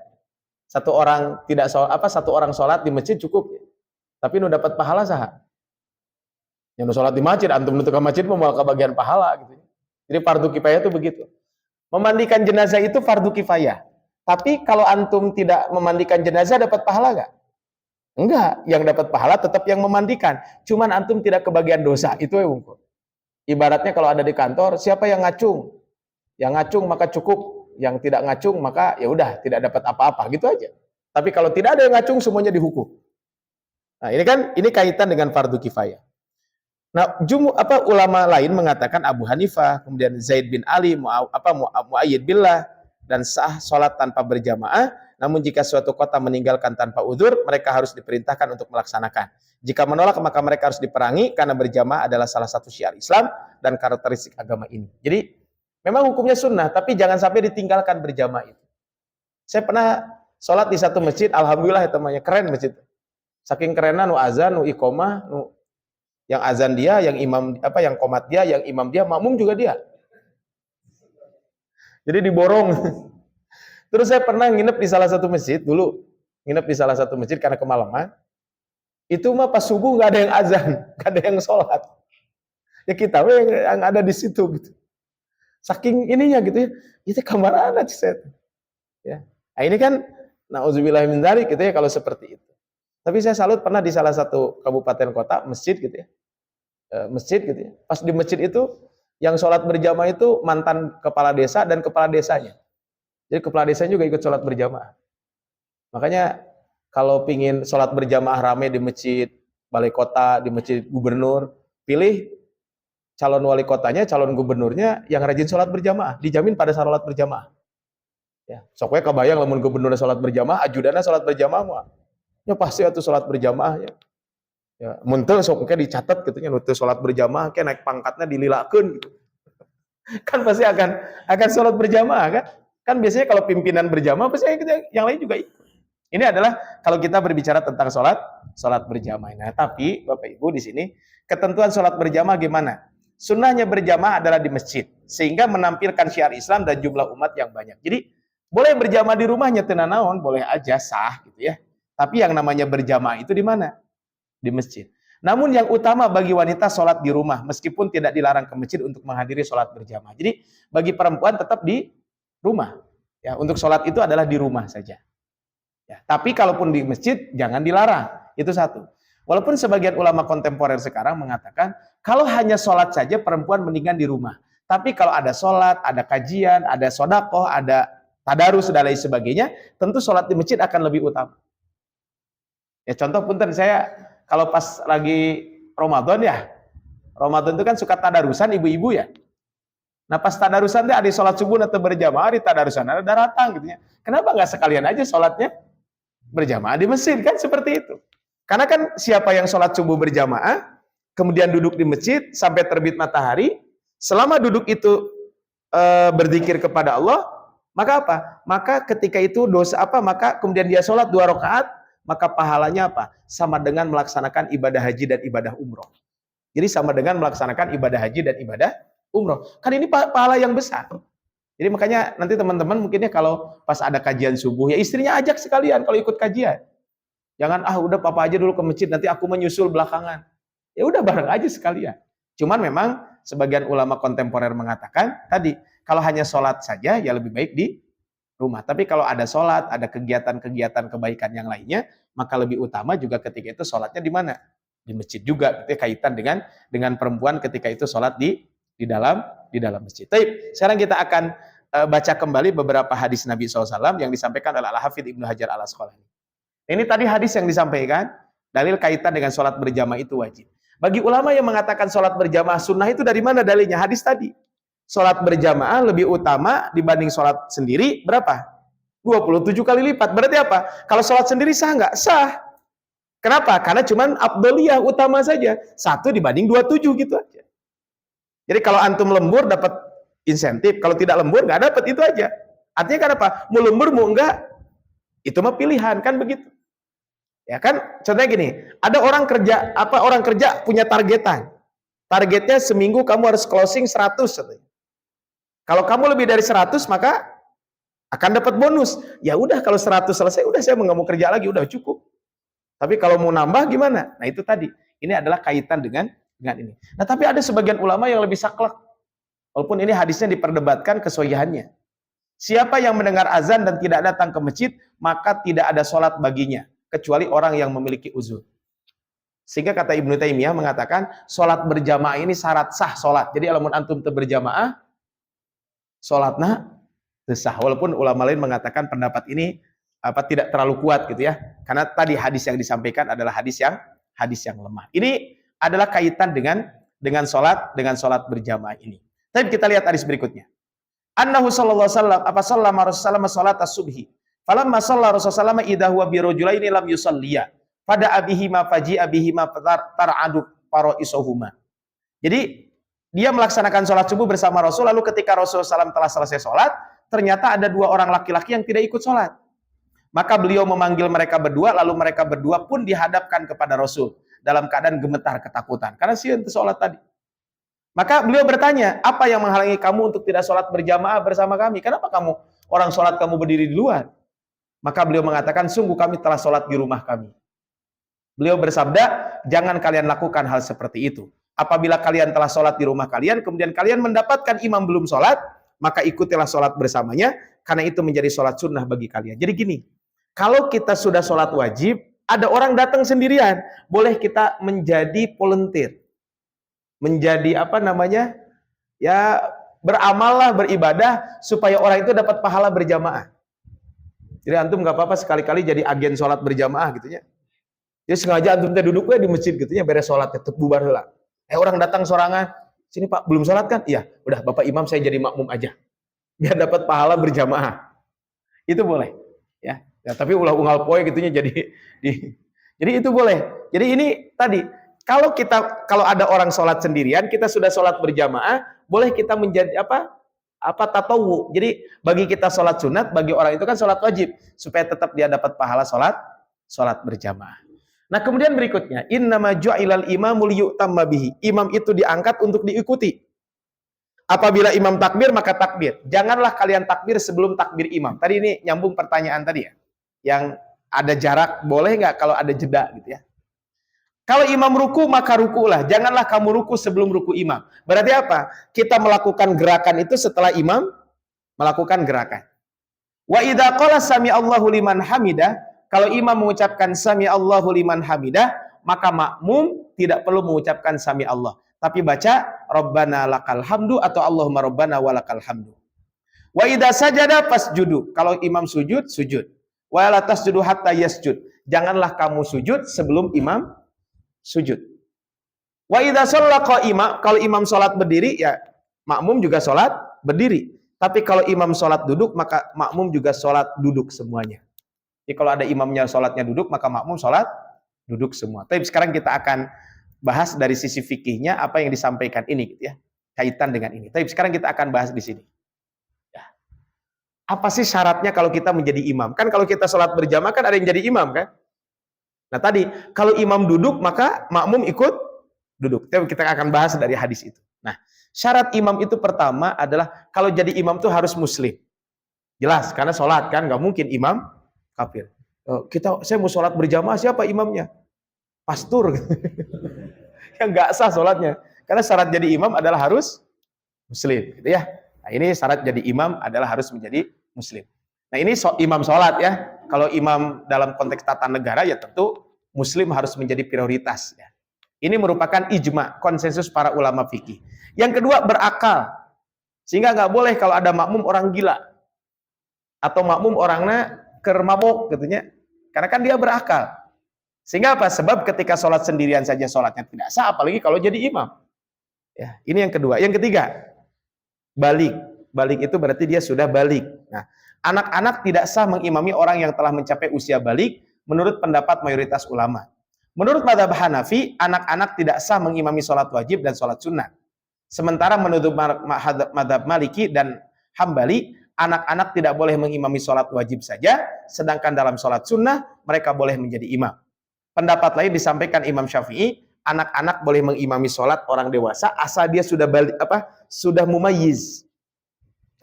satu orang sholat di masjid cukup. Tapi nu dapat pahala saha? Yang nu sholat di masjid antum nu ke masjid mau kebagian pahala gitu. Jadi fardu kifayah itu begitu. Memandikan jenazah itu fardu kifayah. Tapi kalau antum tidak memandikan jenazah dapat pahala enggak? Enggak, yang dapat pahala tetap yang memandikan. Cuman antum tidak kebagian dosa, itu ya wungkul. Ibaratnya kalau ada di kantor, siapa yang ngacung? Yang ngacung maka cukup, yang tidak ngacung maka ya udah tidak dapat apa-apa, gitu aja. Tapi kalau tidak ada yang ngacung semuanya dihukum. Nah, ini kaitan dengan fardu kifayah. Nah, ulama lain mengatakan Abu Hanifah, kemudian Zaid bin Ali, Muayyid billah, dan sah sholat tanpa berjamaah. Namun jika suatu kota meninggalkan tanpa udzur, mereka harus diperintahkan untuk melaksanakan. Jika menolak, maka mereka harus diperangi karena berjamaah adalah salah satu syiar Islam dan karakteristik agama ini. Jadi, memang hukumnya sunnah, tapi jangan sampai ditinggalkan berjamaah itu. Saya pernah sholat di satu masjid, alhamdulillah ya temannya, keren masjid. Saking kerennya nu azan, nu iqomah, yang azan dia, yang imam yang qomat dia, yang imam dia, makmum juga dia. Jadi diborong. Terus saya pernah nginep di salah satu masjid dulu, karena kemalaman. Itu mah pas subuh nggak ada yang azan, nggak ada yang sholat. Ya kita yang ada di situ gitu. Saking ininya gitu ya, itu kamar anak set. Ya. Nah, ini kan nauzubillah min dzalik gitu ya kalau seperti itu. Tapi saya salut pernah di salah satu kabupaten kota masjid gitu ya. masjid gitu ya. Pas di masjid itu yang sholat berjamaah itu mantan kepala desa dan kepala desanya. Jadi kepala desanya juga ikut sholat berjamaah. Makanya kalau pingin sholat berjamaah rame di masjid balai kota, di masjid gubernur, pilih calon wali kotanya, calon gubernurnya yang rajin sholat berjamaah, dijamin pada sholat berjamaah. Ya, sokwe kebayang lamun gubernurnya sholat berjamaah, ajudannya sholat berjamaah mah. Ya pasti atuh sholat berjamaah ya. Ya, muntel sokwe dicatat gitu nya nu sholat berjamaah ke naik pangkatnya dililakeun gitu. Kan pasti akan sholat berjamaah kan? Kan biasanya kalau pimpinan berjamaah pasti yang lain juga ikut. Ini adalah kalau kita berbicara tentang sholat berjamaah. Nah, tapi Bapak Ibu di sini ketentuan sholat berjamaah gimana? Sunnahnya berjamaah adalah di masjid, sehingga menampilkan syiar Islam dan jumlah umat yang banyak. Jadi boleh berjamaah di rumahnya teu naon, boleh aja sah gitu ya. Tapi yang namanya berjamaah itu di mana? Di masjid. Namun yang utama bagi wanita sholat di rumah, meskipun tidak dilarang ke masjid untuk menghadiri sholat berjamaah. Jadi bagi perempuan tetap di rumah. Ya, untuk sholat itu adalah di rumah saja. Ya, tapi kalaupun di masjid jangan dilarang. Itu satu. Walaupun sebagian ulama kontemporer sekarang mengatakan kalau hanya sholat saja perempuan mendingan di rumah. Tapi kalau ada sholat, ada kajian, ada sodakoh, ada tadarus dan lain sebagainya, tentu sholat di masjid akan lebih utama. Ya contoh punten saya kalau pas lagi Ramadan ya, Ramadan itu kan suka tadarusan ibu-ibu ya. Nah pas tadarusan ada sholat subuh atau berjamaah di tadarusan ada datang gitu ya. Kenapa nggak sekalian aja sholatnya berjamaah di masjid kan seperti itu? Karena kan siapa yang sholat subuh berjamaah, kemudian duduk di masjid sampai terbit matahari, selama duduk itu berzikir kepada Allah, maka apa? Maka ketika itu dosa apa? Maka kemudian dia sholat 2 rakaat, maka pahalanya apa? Sama dengan melaksanakan ibadah haji dan ibadah umroh. Jadi sama dengan melaksanakan ibadah haji dan ibadah umroh. Kan ini pahala yang besar. Jadi makanya nanti teman-teman mungkinnya kalau pas ada kajian subuh, ya istrinya ajak sekalian kalau ikut kajian. Jangan udah papa aja dulu ke masjid, nanti aku menyusul belakangan. Ya udah bareng aja sekalian. Cuman memang sebagian ulama kontemporer mengatakan tadi kalau hanya sholat saja ya lebih baik di rumah. Tapi kalau ada sholat, ada kegiatan-kegiatan kebaikan yang lainnya, maka lebih utama juga ketika itu sholatnya di mana? Di masjid juga. Itu kaitan dengan perempuan ketika itu sholat di dalam masjid. Tapi sekarang kita akan baca kembali beberapa hadis Nabi SAW yang disampaikan oleh Al-Hafidz Ibnu Hajar Al-Asqalani. Ini tadi hadis yang disampaikan, dalil kaitan dengan sholat berjamaah itu wajib. Bagi ulama yang mengatakan sholat berjamaah sunnah itu dari mana dalilnya? Hadis tadi. Sholat berjamaah lebih utama dibanding sholat sendiri, berapa? 27 kali lipat. Berarti apa? Kalau sholat sendiri sah nggak? Sah. Kenapa? Karena cuman afdhaliyah utama saja. 1 dibanding 27 gitu aja. Jadi kalau antum lembur dapat insentif, kalau tidak lembur nggak dapat, itu aja. Artinya kan apa? Mau lembur mau enggak, itu mah pilihan, kan begitu. Ya kan? Contohnya gini, ada orang kerja punya targetan. Targetnya seminggu kamu harus closing 100 katanya. Kalau kamu lebih dari 100 maka akan dapat bonus. Ya udah kalau 100 selesai, udah saya nggak mau kerja lagi, udah cukup. Tapi kalau mau nambah gimana? Nah itu tadi. Ini adalah kaitan dengan ini. Nah tapi ada sebagian ulama yang lebih saklek. Walaupun ini hadisnya diperdebatkan kesohihannya. Siapa yang mendengar azan dan tidak datang ke masjid, maka tidak ada sholat baginya, kecuali orang yang memiliki uzur. Sehingga kata Ibnu Taimiyah mengatakan, sholat berjamaah ini syarat sah sholat. Jadi alamun antum berjamaah, sholatnya sah. Walaupun ulama lain mengatakan pendapat ini tidak terlalu kuat gitu ya. Karena tadi hadis yang disampaikan adalah hadis yang lemah. Ini adalah kaitan dengan sholat berjamaah ini. Tapi kita lihat hadis berikutnya. Annahu sallallahu alaihi wasallam sallama Rasulullah salat as-subhi. Falamma shalla Rasulullah idza huwa bi rajulaini lam yusalliya. Pada abihima faji'a bihima tar'adu faraisuhuma. Jadi dia melaksanakan sholat subuh bersama Rasul, lalu ketika Rasulullah SAW telah selesai sholat, ternyata ada 2 orang laki-laki yang tidak ikut sholat. Maka beliau memanggil mereka berdua, lalu mereka berdua pun dihadapkan kepada Rasul dalam keadaan gemetar ketakutan. Karena sieun teu sholat tadi. Maka beliau bertanya, apa yang menghalangi kamu untuk tidak sholat berjamaah bersama kami? Kenapa kamu orang sholat kamu berdiri di luar? Maka beliau mengatakan, sungguh kami telah sholat di rumah kami. Beliau bersabda, jangan kalian lakukan hal seperti itu. Apabila kalian telah sholat di rumah kalian, kemudian kalian mendapatkan imam belum sholat, maka ikutilah sholat bersamanya, karena itu menjadi sholat sunnah bagi kalian. Jadi gini, kalau kita sudah sholat wajib, ada orang datang sendirian, boleh kita menjadi volunteer. menjadi apa namanya? Ya, beramallah, beribadah supaya orang itu dapat pahala berjamaah. Jadi antum nggak apa-apa sekali-kali jadi agen sholat berjamaah gitu ya. Jadi sengaja antum teh duduknya di masjid gitu ya, beres sholat tetep bubar heula. Orang datang sorangan, sini Pak, belum sholat kan? Iya, udah Bapak Imam saya jadi makmum aja. Biar dapat pahala berjamaah. Itu boleh. Ya, tapi ulah unggal poe gitunya jadi itu boleh. Jadi ini tadi, kalau ada orang sholat sendirian, kita sudah sholat berjamaah, boleh kita menjadi tatawu. Jadi bagi kita sholat sunat, bagi orang itu kan sholat wajib, supaya tetap dia dapat pahala sholat berjamaah. Nah kemudian berikutnya, innama ju'ilal imamul yu'tamma bihi. Imam itu diangkat untuk diikuti. Apabila imam takbir, maka takbir. Janganlah kalian takbir sebelum takbir imam. Tadi ini nyambung pertanyaan tadi ya. Yang ada jarak, boleh nggak kalau ada jeda gitu ya. Kalau imam ruku, maka rukulah. Janganlah kamu ruku sebelum ruku imam. Berarti apa? Kita melakukan gerakan itu setelah imam melakukan gerakan. Wa idza qala sami Allahu liman hamidah, kalau imam mengucapkan sami Allahu liman hamidah, maka makmum tidak perlu mengucapkan sami Allah, tapi baca Rabbana lakal hamdu atau Allahumma Rabbana walakal hamdu. Wa idza sajada fasjudu, kalau imam sujud, sujud. Wa la tasjudu hatta yasjud, janganlah kamu sujud sebelum imam sujud. Wa idza shalla qa'ima, kalau imam salat berdiri, ya makmum juga salat berdiri. Tapi kalau imam salat duduk, maka makmum juga salat duduk semuanya. Jadi kalau ada imamnya salatnya duduk, maka makmum salat duduk semua. Tapi sekarang kita akan bahas dari sisi fikihnya apa yang disampaikan ini gitu ya. Kaitan dengan ini. Tapi sekarang kita akan bahas di sini. Ya. Apa sih syaratnya kalau kita menjadi imam? Kan kalau kita salat berjamaah kan ada yang jadi imam kan? Nah tadi, kalau imam duduk, maka makmum ikut duduk. Tapi kita akan bahas dari hadis itu. Nah, syarat imam itu pertama adalah kalau jadi imam itu harus muslim. Jelas, karena sholat kan, nggak mungkin imam kafir. Saya mau sholat berjamaah, siapa imamnya? Pastur. Yang nggak sah sholatnya. Karena syarat jadi imam adalah harus muslim. Gitu ya. Nah, ini syarat jadi imam adalah harus menjadi muslim. Nah ini imam sholat ya. Kalau imam dalam konteks tata negara ya tentu muslim harus menjadi prioritas. Ya. Ini merupakan ijma, konsensus para ulama fikih. Yang kedua berakal. Sehingga nggak boleh kalau ada makmum orang gila. Atau makmum orangnya kermabok gitu. Karena kan dia berakal. Sehingga apa? Sebab ketika sholat sendirian saja sholatnya tidak sah, apalagi kalau jadi imam. Ya, ini yang kedua. Yang ketiga, balik. Balik itu berarti dia sudah balik. Nah, anak-anak tidak sah mengimami orang yang telah mencapai usia balik menurut pendapat mayoritas ulama. Menurut mazhab Hanafi, anak-anak tidak sah mengimami sholat wajib dan sholat sunnah. Sementara menurut mazhab Maliki dan Hambali, anak-anak tidak boleh mengimami sholat wajib saja, sedangkan dalam sholat sunnah mereka boleh menjadi imam. Pendapat lain disampaikan Imam Syafi'i, anak-anak boleh mengimami sholat orang dewasa asal dia sudah balik, sudah mumayyiz.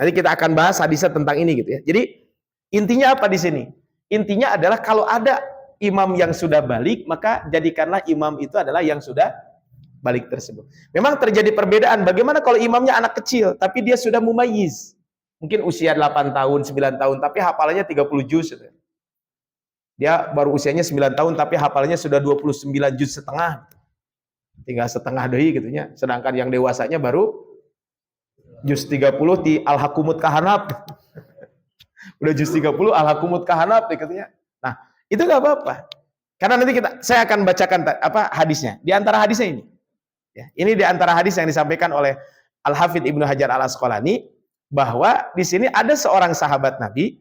Nanti kita akan bahas hadisnya tentang ini gitu ya. Jadi intinya apa di sini? Intinya adalah kalau ada imam yang sudah balik, maka jadikanlah imam itu adalah yang sudah balik tersebut. Memang terjadi perbedaan. Bagaimana kalau imamnya anak kecil, tapi dia sudah mumayyiz? Mungkin usia 8 tahun, 9 tahun, tapi hafalannya 30 juz. Gitu. Dia baru usianya 9 tahun, tapi hafalannya sudah 29 juz setengah. Tinggal setengah deui gitu nya. Sedangkan yang dewasanya baru juz 30 di Al-Hakumut Kahanab. Udah juz 30 Al-Hakumut Kahanab katanya. Nah, itu enggak apa-apa. Karena nanti saya akan bacakan hadisnya. Di antara hadisnya ini. Ya, ini di antara hadis yang disampaikan oleh Al-Hafidz Ibnu Hajar Al-Asqalani bahwa di sini ada seorang sahabat Nabi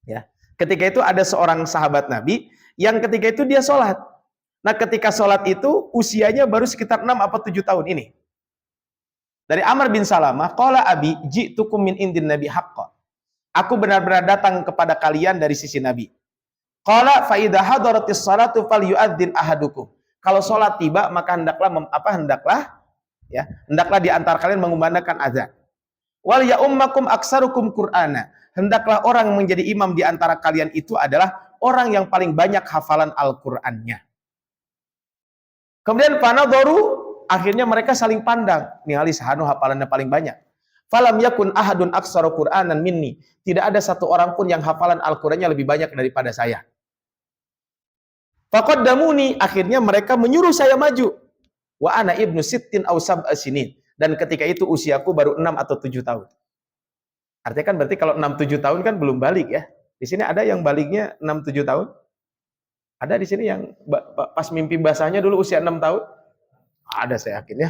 ya. Ketika itu ada seorang sahabat Nabi yang ketika itu dia sholat. Nah, ketika sholat itu usianya baru sekitar 6 atau 7 tahun ini. Dari Amr bin Salamah, qala abi ji'tukum min indin nabi haqqan. Aku benar-benar datang kepada kalian dari sisi Nabi. Qala fa idza hadaratis salatu falyu'adzin ahadukum. Kalau sholat tiba maka hendaklah di antara kalian mengumandangkan azan. Wal ya'ummakum aksarukum Qur'ana. Hendaklah orang yang menjadi imam di antara kalian itu adalah orang yang paling banyak hafalan Al-Qur'annya. Kemudian fanadharu, akhirnya mereka saling pandang. Ningali sahanu hafalannya paling banyak. Falam yakun ahadun aksaru Qur'anan minni. Tidak ada satu orang pun yang hafalan Al-Qur'annya lebih banyak daripada saya. Faqaddamuni, akhirnya mereka menyuruh saya maju. Wa ana ibnu sittin aw sab'a sinin. Dan ketika itu usiaku baru 6 atau 7 tahun. Artinya kan berarti kalau 6 7 tahun kan belum balik ya. Di sini ada yang baliknya 6 7 tahun? Ada di sini yang pas mimpi basahnya dulu usia 6 tahun? Ada saya yakin ya.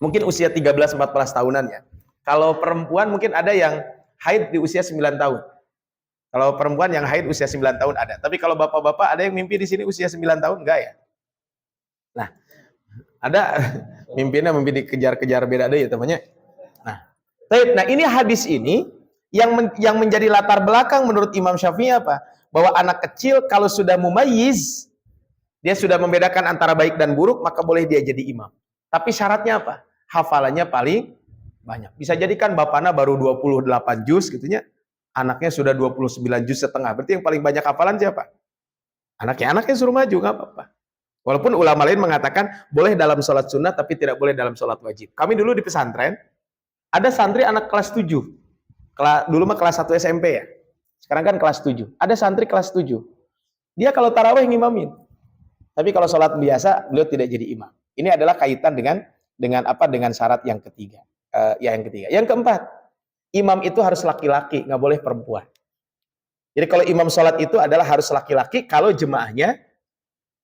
Mungkin usia 13 14 tahunan ya. Kalau perempuan mungkin ada yang haid di usia 9 tahun. Kalau perempuan yang haid usia 9 tahun ada. Tapi kalau bapak-bapak ada yang mimpi di sini usia 9 tahun enggak ya? Nah, ada mimpi dikejar-kejar beda deh ya temannya. Nah, ini hadis ini yang menjadi latar belakang menurut Imam Syafi'i apa? Bahwa anak kecil kalau sudah mumayyiz, dia sudah membedakan antara baik dan buruk, maka boleh dia jadi imam. Tapi syaratnya apa? Hafalannya paling banyak. Bisa jadi kan bapaknya baru 28 juz gitunya, anaknya sudah 29 juz setengah. Berarti yang paling banyak hafalan siapa? Anaknya suruh maju, nggak apa-apa. Walaupun ulama lain mengatakan boleh dalam sholat sunnah tapi tidak boleh dalam sholat wajib. Kami dulu di pesantren, ada santri anak kelas 7. Dulu mah kelas 1 SMP ya. Sekarang kan kelas 7. Ada santri kelas 7. Dia kalau tarawih ngimamin. Tapi kalau sholat biasa, beliau tidak jadi imam. Ini adalah kaitan dengan apa? Dengan syarat yang ketiga. Yang ketiga. Yang keempat, imam itu harus laki-laki, nggak boleh perempuan. Jadi kalau imam sholat itu adalah harus laki-laki, kalau jemaahnya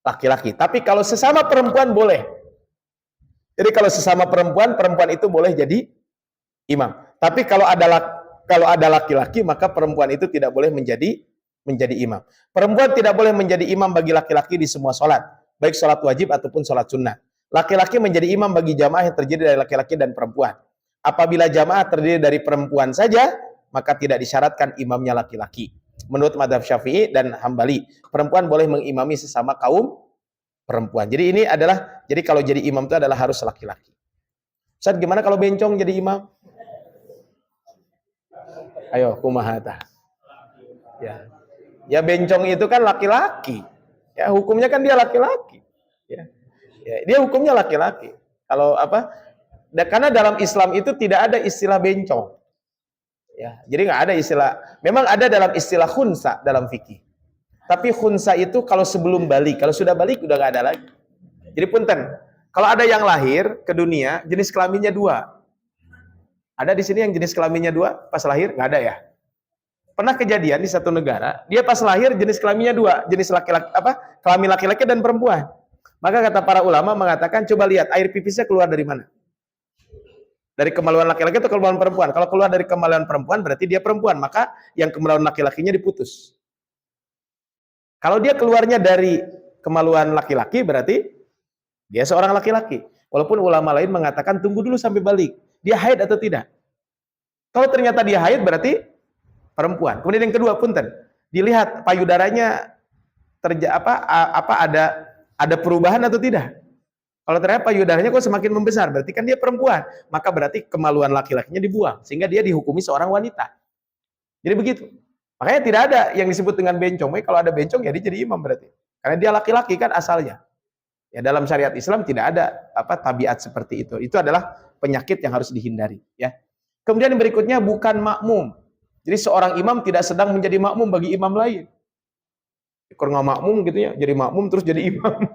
laki-laki. Tapi kalau sesama perempuan boleh. Jadi kalau sesama perempuan itu boleh jadi imam. Tapi kalau ada laki-laki, maka perempuan itu tidak boleh menjadi imam. Perempuan tidak boleh menjadi imam bagi laki-laki di semua sholat, baik sholat wajib ataupun sholat sunnah. Laki-laki menjadi imam bagi jamaah yang terdiri dari laki-laki dan perempuan. Apabila jamaah terdiri dari perempuan saja, maka tidak disyaratkan imamnya laki-laki. Menurut mazhab Syafi'i dan Hambali, perempuan boleh mengimami sesama kaum perempuan. Jadi kalau jadi imam itu adalah harus laki-laki. Ustaz, gimana kalau bencong jadi imam? Ayo, kumahata. Ya bencong itu kan laki-laki. Ya hukumnya kan dia laki-laki. Ya, dia hukumnya laki-laki. Kalau apa? Karena dalam Islam itu tidak ada istilah bencong. Ya, jadi nggak ada istilah. Memang ada dalam istilah khunsa dalam fikih. Tapi khunsa itu kalau sebelum balik, kalau sudah balik udah nggak ada lagi. Jadi punten, kalau ada yang lahir ke dunia jenis kelaminnya 2. Ada di sini yang jenis kelaminnya 2 pas lahir? Nggak ada ya. Pernah kejadian di satu negara, dia pas lahir jenis kelaminnya 2, jenis laki-laki kelamin laki-laki dan perempuan. Maka kata para ulama mengatakan, coba lihat air pipisnya keluar dari mana? Dari kemaluan laki-laki atau kemaluan perempuan? Kalau keluar dari kemaluan perempuan berarti dia perempuan, maka yang kemaluan laki-lakinya diputus. Kalau dia keluarnya dari kemaluan laki-laki berarti dia seorang laki-laki. Walaupun ulama lain mengatakan tunggu dulu sampai balik. Dia haid atau tidak? Kalau ternyata dia haid berarti perempuan. Kemudian yang kedua, punten, dilihat payudaranya ada perubahan atau tidak. Kalau ternyata payudaranya kok semakin membesar, berarti kan dia perempuan. Maka berarti kemaluan laki-lakinya dibuang, sehingga dia dihukumi seorang wanita. Jadi begitu. Makanya tidak ada yang disebut dengan bencong. Kalau ada bencong ya dia jadi imam berarti. Karena dia laki-laki kan asalnya. Ya dalam syariat Islam tidak ada tabiat seperti itu. Itu adalah penyakit yang harus dihindari. Ya. Kemudian yang berikutnya bukan makmum. Jadi seorang imam tidak sedang menjadi makmum bagi imam lain. Kalau nggak makmum gitu ya, jadi makmum terus jadi imam.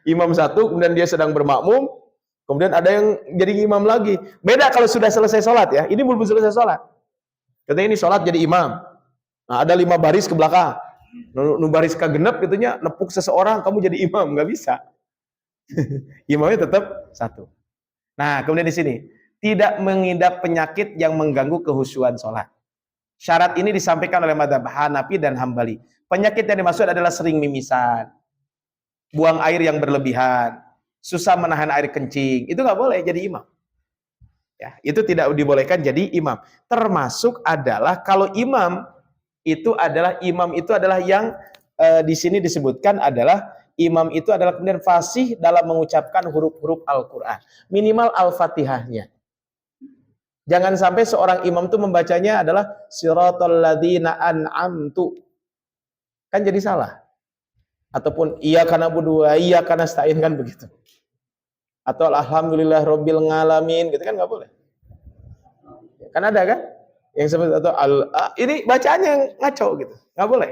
Imam satu, kemudian dia sedang bermakmum, kemudian ada yang jadi imam lagi. Beda kalau sudah selesai sholat ya. Ini belum selesai sholat. Katanya ini sholat jadi imam. Nah, ada 5 baris ke belakang. Nu baris ke genep gitunya, nepuk seseorang, kamu jadi imam. Nggak bisa. Imamnya tetap satu. Nah, kemudian di sini. Tidak mengidap penyakit yang mengganggu kehusyuan sholat. Syarat ini disampaikan oleh mazhab Hanafi dan Hambali. Penyakit yang dimaksud adalah sering mimisan, buang air yang berlebihan, susah menahan air kencing. Itu nggak boleh jadi imam. Ya, itu tidak dibolehkan jadi imam. Termasuk adalah kalau imam itu adalah yang di sini disebutkan adalah imam itu adalah kemudian fasih dalam mengucapkan huruf-huruf Al-Qur'an. Minimal Al-Fatihahnya. Jangan sampai seorang imam itu membacanya adalah siratal ladzina an'amtu. Kan jadi salah. Ataupun iyyaka na'budu wa iyyaka nasta'in kan begitu. Atau alhamdulillah rabbil ngalamin gitu kan nggak boleh. Kan ada kan? Yang seperti atau ini bacaannya yang ngaco gitu. Nggak boleh.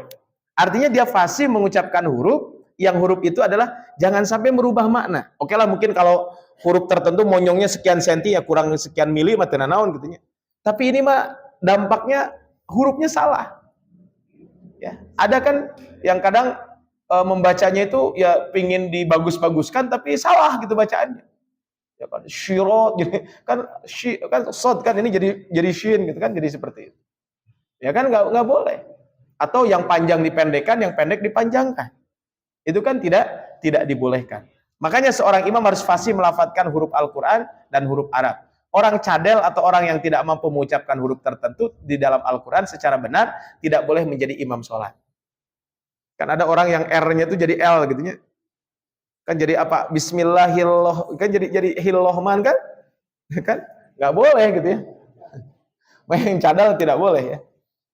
Artinya dia fasih mengucapkan huruf yang huruf itu adalah jangan sampai merubah makna. Oke lah, mungkin kalau huruf tertentu monyongnya sekian senti ya kurang sekian mili mah teu naon gitu nya. Tapi ini mah dampaknya hurufnya salah. Ya, ada kan yang kadang membacanya itu ya pingin dibagus-baguskan tapi salah gitu bacaannya. Ya kan syirot jadi kan sod kan ini jadi shin gitu kan, jadi seperti itu. Ya kan nggak boleh. Atau yang panjang dipendekkan, yang pendek dipanjangkan. Itu kan tidak dibolehkan. Makanya seorang imam harus fasih melafadzkan huruf Al-Qur'an dan huruf Arab. Orang cadel atau orang yang tidak mampu mengucapkan huruf tertentu di dalam Al-Qur'an secara benar tidak boleh menjadi imam sholat. Kan ada orang yang R-nya itu jadi L gitu nya. Kan jadi apa? Bismillahirrahmanirrahim. Kan jadi hillohman kan? Kan nggak boleh gitu ya. Yang cadel tidak boleh ya.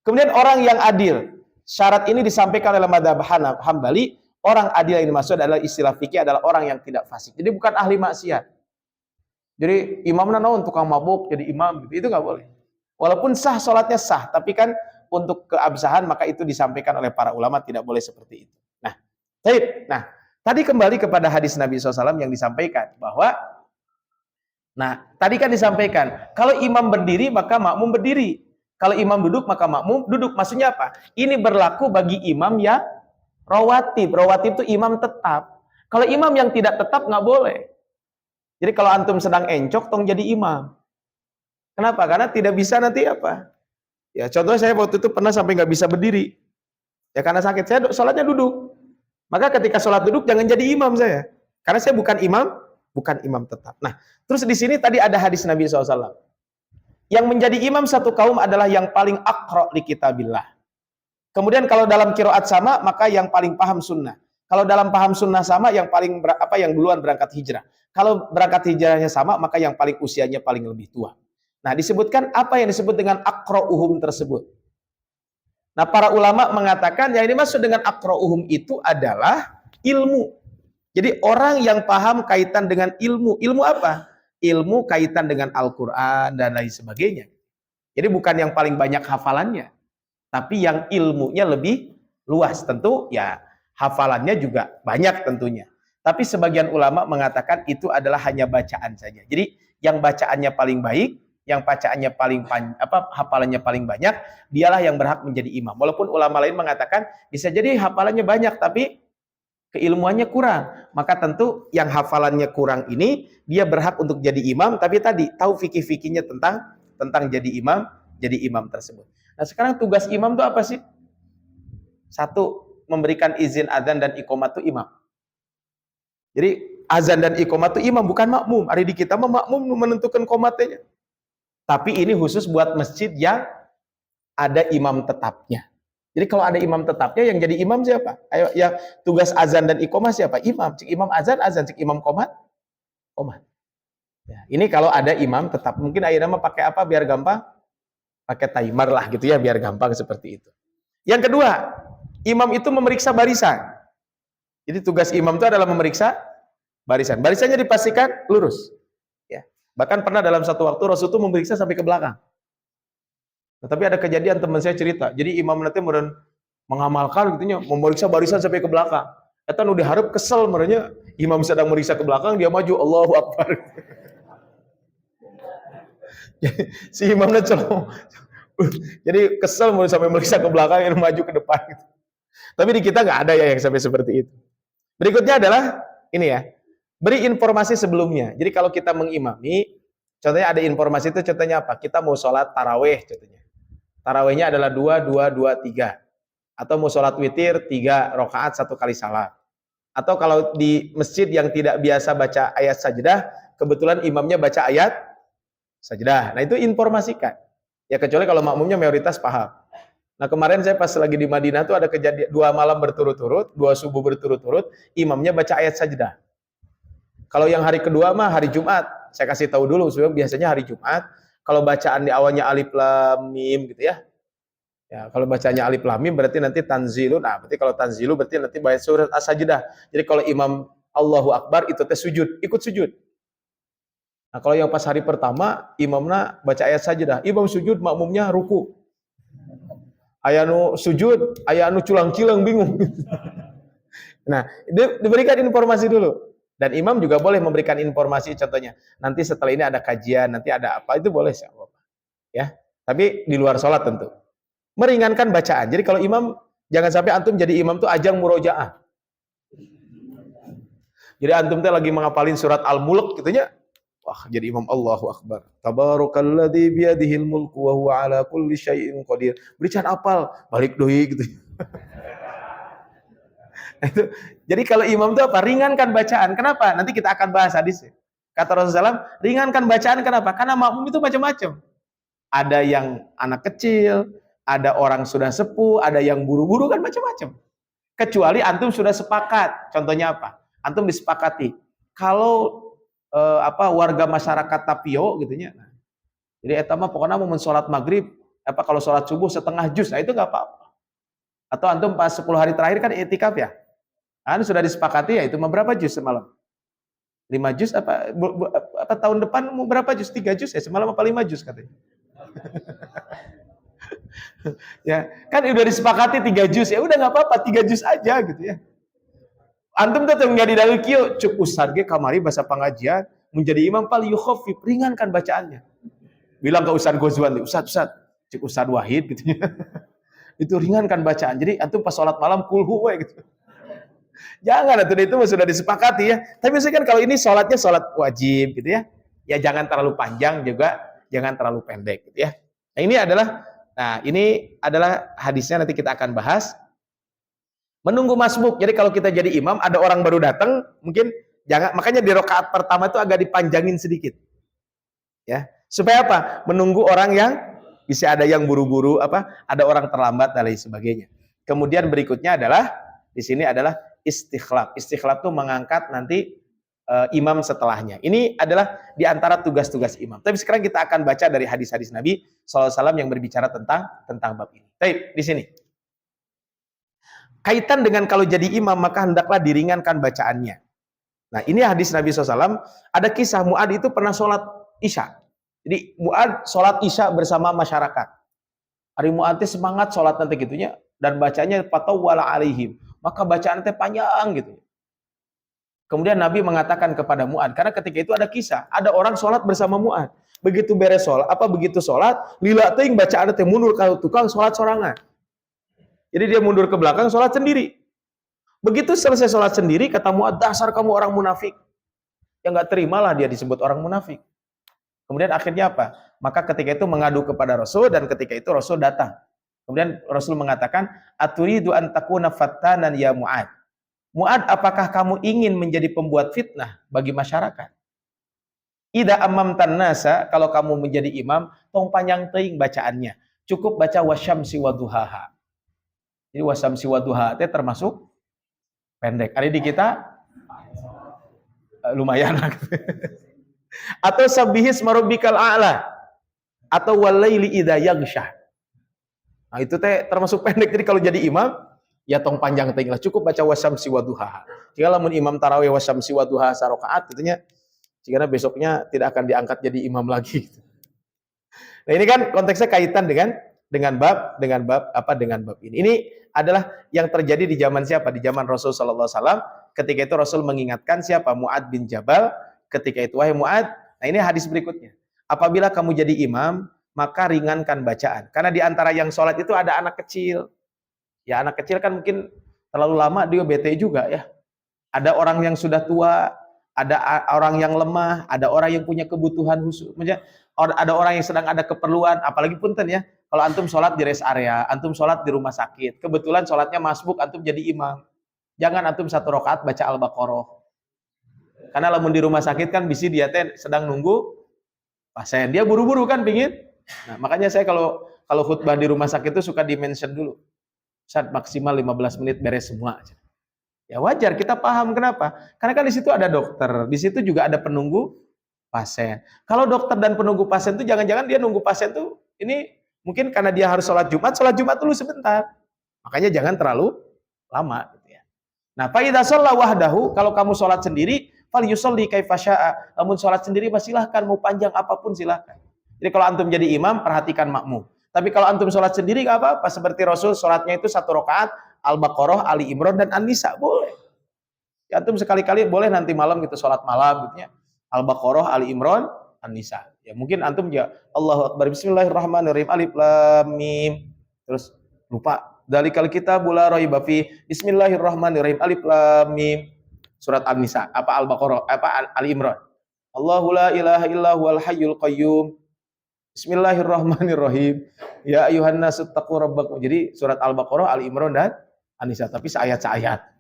Kemudian orang yang adil. Syarat ini disampaikan oleh mazhab Hambali. Orang adil yang dimaksud adalah istilah fikih adalah orang yang tidak fasik. Jadi bukan ahli maksiat. Jadi imamnya naon tukang mabuk jadi imam gitu. Itu nggak boleh. Walaupun sah sholatnya sah, tapi kan untuk keabsahan maka itu disampaikan oleh para ulama tidak boleh seperti itu. Nah, tadi kembali kepada hadis Nabi SAW yang disampaikan bahwa tadi kan disampaikan kalau imam berdiri maka makmum berdiri. Kalau imam duduk maka makmum duduk. Maksudnya apa? Ini berlaku bagi imam yang rawatib. Rawatib itu imam tetap. Kalau imam yang tidak tetap nggak boleh. Jadi kalau antum sedang encok, tong jadi imam. Kenapa? Karena tidak bisa nanti apa? Ya contohnya saya waktu itu pernah sampai nggak bisa berdiri. Ya karena sakit. Saya sholatnya duduk. Maka ketika sholat duduk jangan jadi imam saya. Karena saya bukan imam tetap. Nah, terus di sini tadi ada hadis Nabi SAW. Yang menjadi imam satu kaum adalah yang paling aqra' li kitabillah. Kemudian kalau dalam qiraat sama, maka yang paling paham sunnah. Kalau dalam paham sunnah sama, yang paling yang duluan berangkat hijrah. Kalau berangkat hijrahnya sama, maka yang paling usianya paling lebih tua. Nah, disebutkan apa yang disebut dengan aqra'uhum tersebut. Nah, para ulama mengatakan yang dimaksud dengan aqra'uhum itu adalah ilmu. Jadi orang yang paham kaitan dengan ilmu. Ilmu apa? Ilmu kaitan dengan Al-Quran dan lain sebagainya. Jadi bukan yang paling banyak hafalannya, tapi yang ilmunya lebih luas. Tentu ya hafalannya juga banyak tentunya. Tapi sebagian ulama mengatakan itu adalah hanya bacaan saja. Jadi yang bacaannya paling baik, yang bacaannya hafalannya paling banyak, dialah yang berhak menjadi imam. Walaupun ulama lain mengatakan bisa jadi hafalannya banyak tapi keilmuannya kurang, maka tentu yang hafalannya kurang ini dia berhak untuk jadi imam, tapi tadi tahu fikih-fikihnya tentang jadi imam tersebut. Nah, sekarang tugas imam itu apa sih? Satu, memberikan izin azan dan iqamah itu imam. Jadi azan dan iqamah itu imam, bukan makmum. Hari di kita makmum menentukan qomatnya. Tapi ini khusus buat masjid yang ada imam tetapnya. Jadi kalau ada imam tetapnya, yang jadi imam siapa? Ayo, ya tugas azan dan iqamah siapa? Imam. Cik imam azan, cik imam qomat. Ya, ini kalau ada imam tetap. Mungkin ayeuna mah pakai apa biar gampang? Pakai timer lah gitu ya, biar gampang seperti itu. Yang kedua, imam itu memeriksa barisan. Jadi tugas imam itu adalah memeriksa barisan. Barisannya dipastikan lurus. Ya. Bahkan pernah dalam satu waktu Rasul itu memeriksa sampai ke belakang. Nah, tapi ada kejadian teman saya cerita. Jadi imam nanti mengamalkan gitunya, memeriksa barisan sampai ke belakang. Eta nu diharap kesel merenya imam sedang meriksa ke belakang, dia maju Allahu Akbar. Si imamnya celok. Jadi kesel sampai meriksa ke belakang yang maju ke depan gitu. Tapi di kita nggak ada ya yang sampai seperti itu. Berikutnya adalah ini ya. Beri informasi sebelumnya. Jadi kalau kita mengimami, contohnya ada informasi itu contohnya apa? Kita mau sholat taraweh contohnya. Tarawehnya adalah 2, 2, 2, 3. Atau mau sholat witir 3 rakaat 1 kali salat. Atau kalau di masjid yang tidak biasa baca ayat sajdah, kebetulan imamnya baca ayat sajdah. Nah itu informasikan. Ya kecuali kalau makmumnya mayoritas paham. Nah kemarin saya pas lagi di Madinah tuh ada kejadian 2 malam berturut-turut, 2 subuh berturut-turut, imamnya baca ayat sajdah. Kalau yang hari kedua mah hari Jumat. Saya kasih tahu dulu, sebenarnya biasanya hari Jumat. Kalau bacaan di awalnya alif lam mim gitu ya. Ya, kalau bacanya alif lam mim berarti nanti tanzilu. Nah, berarti kalau tanzilu berarti nanti baca surat as-sajdah. Jadi kalau imam Allahu Akbar itu teh sujud, ikut sujud. Nah, kalau yang pas hari pertama imamnya baca ayat sajdah, imam sujud, makmumnya ruku. Aya nu sujud, aya nu culang-cilang bingung. Nah, diberikan informasi dulu. Dan imam juga boleh memberikan informasi, contohnya, nanti setelah ini ada kajian, nanti ada apa, itu boleh. Ya, tapi di luar sholat tentu. Meringankan bacaan. Jadi kalau imam, jangan sampai antum jadi imam tuh ajang murojaah. Jadi antum tuh lagi menghafalin surat Al-Mulk gitu ya. Wah, jadi imam, Allahu Akbar. Tabarakalladzi biyadihil mulku wa huwa ala kulli syai'in qadir. Berikan apal, balik doi gitu. Jadi kalau imam itu apa? Ringankan bacaan. Kenapa? Nanti kita akan bahas hadisnya. Kata Rasulullah SAW, ringankan bacaan kenapa? Karena makmum itu macam-macam. Ada yang anak kecil, ada orang sudah sepuh, ada yang buru-buru, kan macam-macam. Kecuali antum sudah sepakat. Contohnya apa? Antum disepakati. Kalau warga masyarakat Tapio gitu ya. Jadi eta mah pokoknya mau sholat maghrib, kalau sholat subuh setengah juz, nah itu nggak apa-apa. Atau antum pas 10 hari terakhir kan itikaf ya. Sudah disepakati ya itu mau berapa juz semalam? 5 juz apa tahun depan mau berapa juz? 3 juz ya semalam apa 5 juz katanya. Ya, kan udah disepakati 3 juz ya udah nggak apa-apa 3 juz aja gitu ya. Antum tetap menjadi dalil kieu cuk ustaz ge kamari bahasa pengajian menjadi imam pal yukhaffif ringankan bacaannya. Bilang ke Ustaz Gozwan, Ustaz cuk Ustaz Wahid gitu ya. Itu ringankan bacaan. Jadi antum pas sholat malam kulhu we gitu. Jangan, itu sudah disepakati ya. Tapi misalkan kalau ini sholatnya sholat wajib gitu ya. Ya jangan terlalu panjang juga, jangan terlalu pendek gitu ya. Ini adalah hadisnya nanti kita akan bahas. Menunggu masbuk. Jadi kalau kita jadi imam, ada orang baru datang, mungkin makanya di rakaat pertama itu agak dipanjangin sedikit. Ya. Supaya apa? Menunggu orang yang bisa ada yang buru-buru, ada orang terlambat dan lain sebagainya. Kemudian berikutnya adalah di sini adalah istikhlaf. Istikhlaf itu mengangkat nanti imam setelahnya. Ini adalah di antara tugas-tugas imam. Tapi sekarang kita akan baca dari hadis-hadis Nabi SAW yang berbicara tentang bab ini. Baik, di sini. Kaitan dengan kalau jadi imam maka hendaklah diringankan bacaannya. Nah, ini hadis Nabi SAW. Ada kisah Mu'ad itu pernah sholat Isya. Jadi Mu'ad sholat Isya bersama masyarakat. Hari Mu'ad itu semangat sholat nanti gitunya dan bacanya fatawwala alaihim. Maka bacaan teh panjang gitu. Kemudian Nabi mengatakan kepada Mu'ad, karena ketika itu ada kisah, ada orang sholat bersama Mu'ad. Begitu beres sholat, begitu sholat, lila teuing bacaan teh mundur ka tukang sholat sorangan. Jadi dia mundur ke belakang sholat sendiri. Begitu selesai sholat sendiri, kata Mu'ad, dasar kamu orang munafik. Ya nggak terimalah dia disebut orang munafik. Kemudian akhirnya apa? Maka ketika itu mengadu kepada Rasul dan ketika itu Rasul datang. Kemudian Rasul mengatakan, "Aturidu an takuna fattanan ya Mu'ad." Mu'ad, apakah kamu ingin menjadi pembuat fitnah bagi masyarakat? Idza amamtan nasa, kalau kamu menjadi imam, tong panjang teuing bacaannya. Cukup baca wasyamsi waduhaha. Jadi wasyamsi waduhaha itu termasuk pendek. Hari di kita lumayan. Atau sabbihis marabbikal a'la. Atau walaili idza yaghsha. Nah, itu teh termasuk pendek. Jadi kalau jadi imam, ya tong panjang teuing lah. Cukup baca wasyamsi waduhaha. Jika lamun imam tarawih wasyamsi waduhaha sarakaat gitunya, jika besoknya tidak akan diangkat jadi imam lagi. Nah, ini kan konteksnya kaitan dengan bab ini. Ini adalah yang terjadi di zaman siapa? Di zaman Rasul sallallahu alaihi wasallam. Ketika itu Rasul mengingatkan siapa? Mu'ad bin Jabal. Ketika itu, wahai Mu'ad, nah ini hadis berikutnya. Apabila kamu jadi imam, maka ringankan bacaan. Karena di antara yang sholat itu ada anak kecil. Ya anak kecil kan mungkin terlalu lama dia bete juga ya. Ada orang yang sudah tua, ada orang yang lemah, ada orang yang punya kebutuhan khusus. Ada orang yang sedang ada keperluan, apalagi punten ya. Kalau antum sholat di rest area, antum sholat di rumah sakit, kebetulan sholatnya masbuk, antum jadi imam. Jangan antum 1 rakaat baca Al-Baqarah. Karena lamun di rumah sakit kan bisi dia teh sedang nunggu pasien. Dia buru-buru kan pingin. Nah, makanya saya kalau khutbah di rumah sakit itu suka di-mention dulu. Saat maksimal 15 menit beres semua. Ya wajar, kita paham kenapa. Karena kan di situ ada dokter, di situ juga ada penunggu pasien. Kalau dokter dan penunggu pasien itu jangan-jangan dia nunggu pasien tuh ini mungkin karena dia harus sholat Jumat dulu sebentar. Makanya jangan terlalu lama gitu ya. Nah, fa idza shalla wahdahu, kalau kamu sholat sendiri, fal yusalli kaifa syaa. Namun sholat sendiri silahkan mau panjang apapun silahkan. Jadi kalau antum jadi imam, perhatikan makmum. Tapi kalau antum sholat sendiri nggak apa-apa. Seperti Rasul sholatnya itu 1 rakaat, Al-Baqarah, Ali Imran, dan An-Nisa. Boleh. Ya, antum sekali-kali boleh nanti malam gitu sholat malam gitu ya. Al-Baqarah, Ali Imran, An-Nisa. Ya mungkin antum ya Allahu Akbar Bismillahirrahmanirrahim Alif Lam Mim. Terus lupa Dalikal kitabul la raiba fi Bismillahirrahmanirrahim Alif Lam Mim. Surat An-Nisa, apa Al-Baqarah, apa Ali Imran. Allahu la ilaha illa huwal hayyul qayyum. Bismillahirrahmanirrahim. Ya ayuhan nasu taqu rabbakum. Jadi surat Al-Baqarah, Ali Imran dan An-Nisa, tapi seayat-seayat.